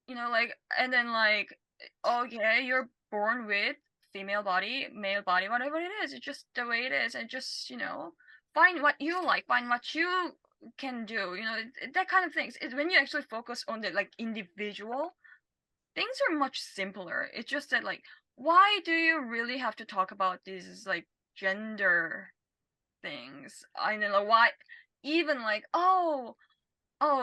like, and then like, okay, you're born with female body, male body, whatever it is. It's just the way it is, and just find what you like, find what you can do, that kind of things. It's when you actually focus on the like individual, things are much simpler. It's just that like, why do you really have to talk about these like gender things? I don't know why. Even like, oh,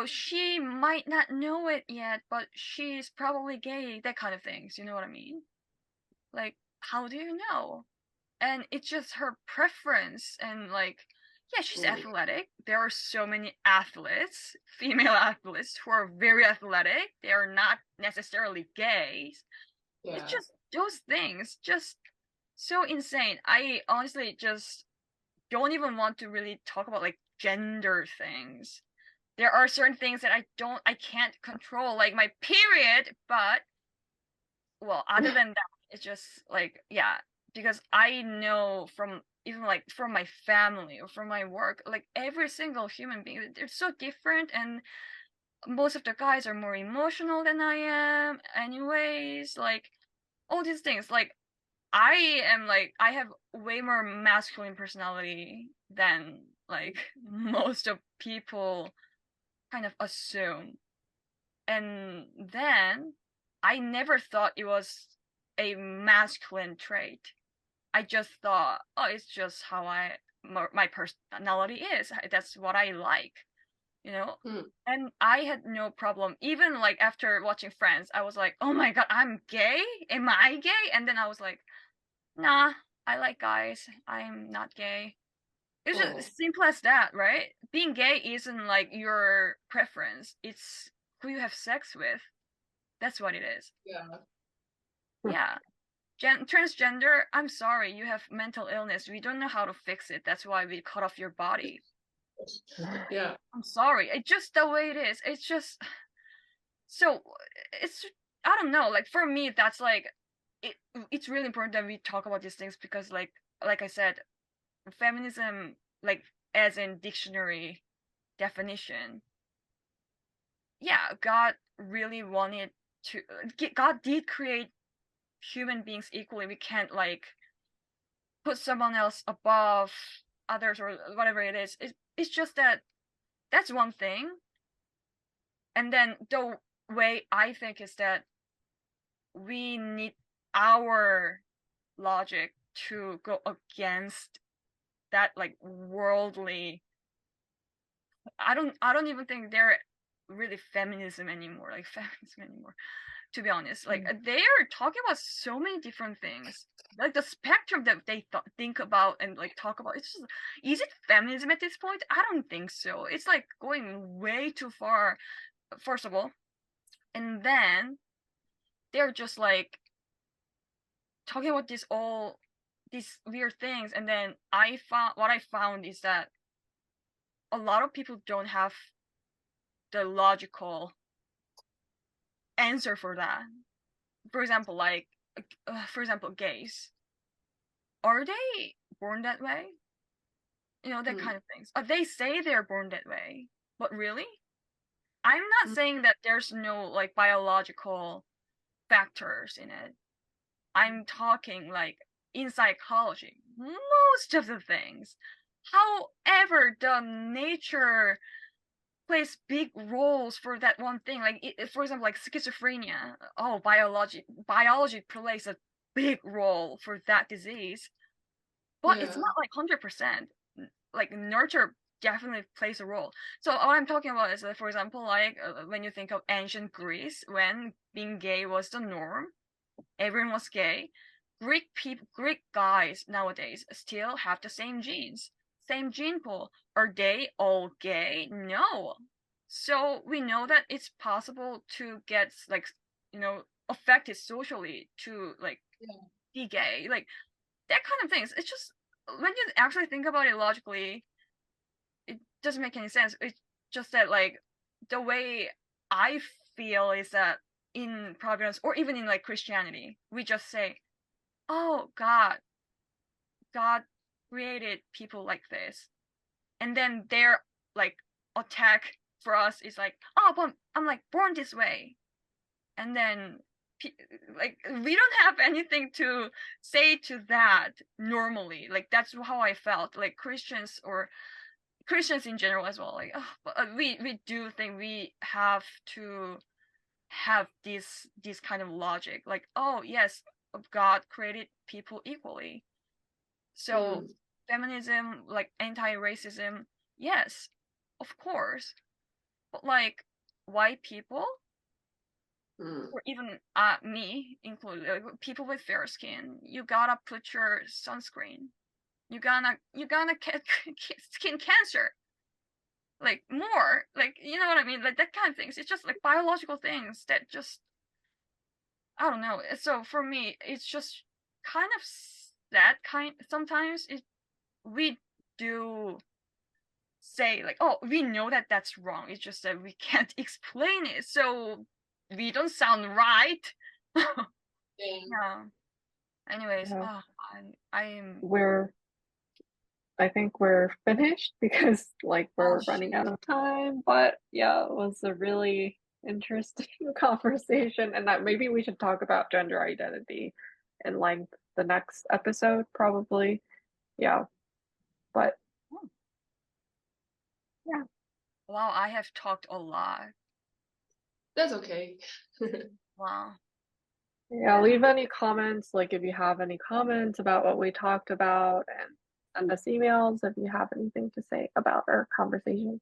she might not know it yet, but she's probably gay, that kind of things, you know what I mean? Like, how do you know? And it's just her preference, and like, yeah, she's athletic. There are so many athletes, female athletes, who are very athletic. They are not necessarily gays. Yeah. It's just those things, just so insane. I honestly just don't even want to really talk about like gender things. There are certain things that I can't control, like my period, but well, other than that, it's just like, yeah, because I know from even like from my family or from my work, like every single human being, they're so different, and most of the guys are more emotional than I am anyways, like all these things. Like I have way more masculine personality than like most of people kind of assume. And then I never thought it was a masculine trait. I just thought, oh, it's just how my personality is. That's what I like, And I had no problem. Even like after watching Friends, I was like, oh my God, I'm gay? Am I gay? And then I was like, nah, I like guys. I'm not gay. It's just simple as that, right? Being gay isn't like your preference. It's who you have sex with. That's what it is. Yeah. Yeah. Transgender, I'm sorry, you have mental illness. We don't know how to fix it. That's why we cut off your body. Yeah. I'm sorry. It's just the way it is. It's just so it's I don't know. Like for me, that's like it's really important that we talk about these things, because like I said, feminism, like as in dictionary definition, yeah, God really wanted to. God did create human beings equally. We can't like put someone else above others or whatever it is. It's just that that's one thing. And then the way I think is that we need our logic to go against that like worldly. I don't even think they're really feminism anymore, like feminism anymore, to be honest. Like they are talking about so many different things, like the spectrum that they think about and like talk about. It's just, is it feminism at this point? I don't think so. It's like going way too far, first of all. And then they're just like talking about these weird things, and then I found is that a lot of people don't have the logical answer for that. For example, gays. Are they born that way? That kind of things. They say they're born that way, but really? I'm not saying that there's no like biological factors in it. I'm talking like in psychology, most of the things. However, the nature plays big roles for that one thing. Like, for example, like schizophrenia. Oh, biology plays a big role for that disease, but it's not like 100%. Like nurture definitely plays a role. So what I'm talking about is, for example, like when you think of ancient Greece, when being gay was the norm, everyone was gay. Greek guys nowadays still have the same genes, same gene pool. Are they all gay? No. So we know that it's possible to get like affected socially to like be gay, like that kind of things. It's just when you actually think about it logically, it doesn't make any sense. It's just that like the way I feel is that in Providence or even in like Christianity, we just say, oh, God created people like this, and then their like attack for us is like, oh, but I'm like born this way, and then like we don't have anything to say to that normally. Like that's how I felt. Like Christians in general as well. Like we do think we have to have this kind of logic. Like, oh yes, God created people equally. So feminism, like anti-racism, yes, of course. But like white people, or even me included, like, people with fair skin, you gotta put your sunscreen. You gonna skin cancer. Like more, like you know what I mean, like that kind of things. It's just like biological things that just I don't know. So for me, it's just kind of that kind. Sometimes we do say like, oh, we know that that's wrong. It's just that we can't explain it, so we don't sound right. Yeah. Anyways, Yeah. I'm. I think we're finished because like we're running out of time. But yeah, it was a really interesting conversation, and that maybe we should talk about gender identity in like the next episode, probably. Yeah. But yeah. Wow, I have talked a lot. That's okay. Wow. Yeah, leave any comments, like if you have any comments about what we talked about, and send us emails if you have anything to say about our conversation.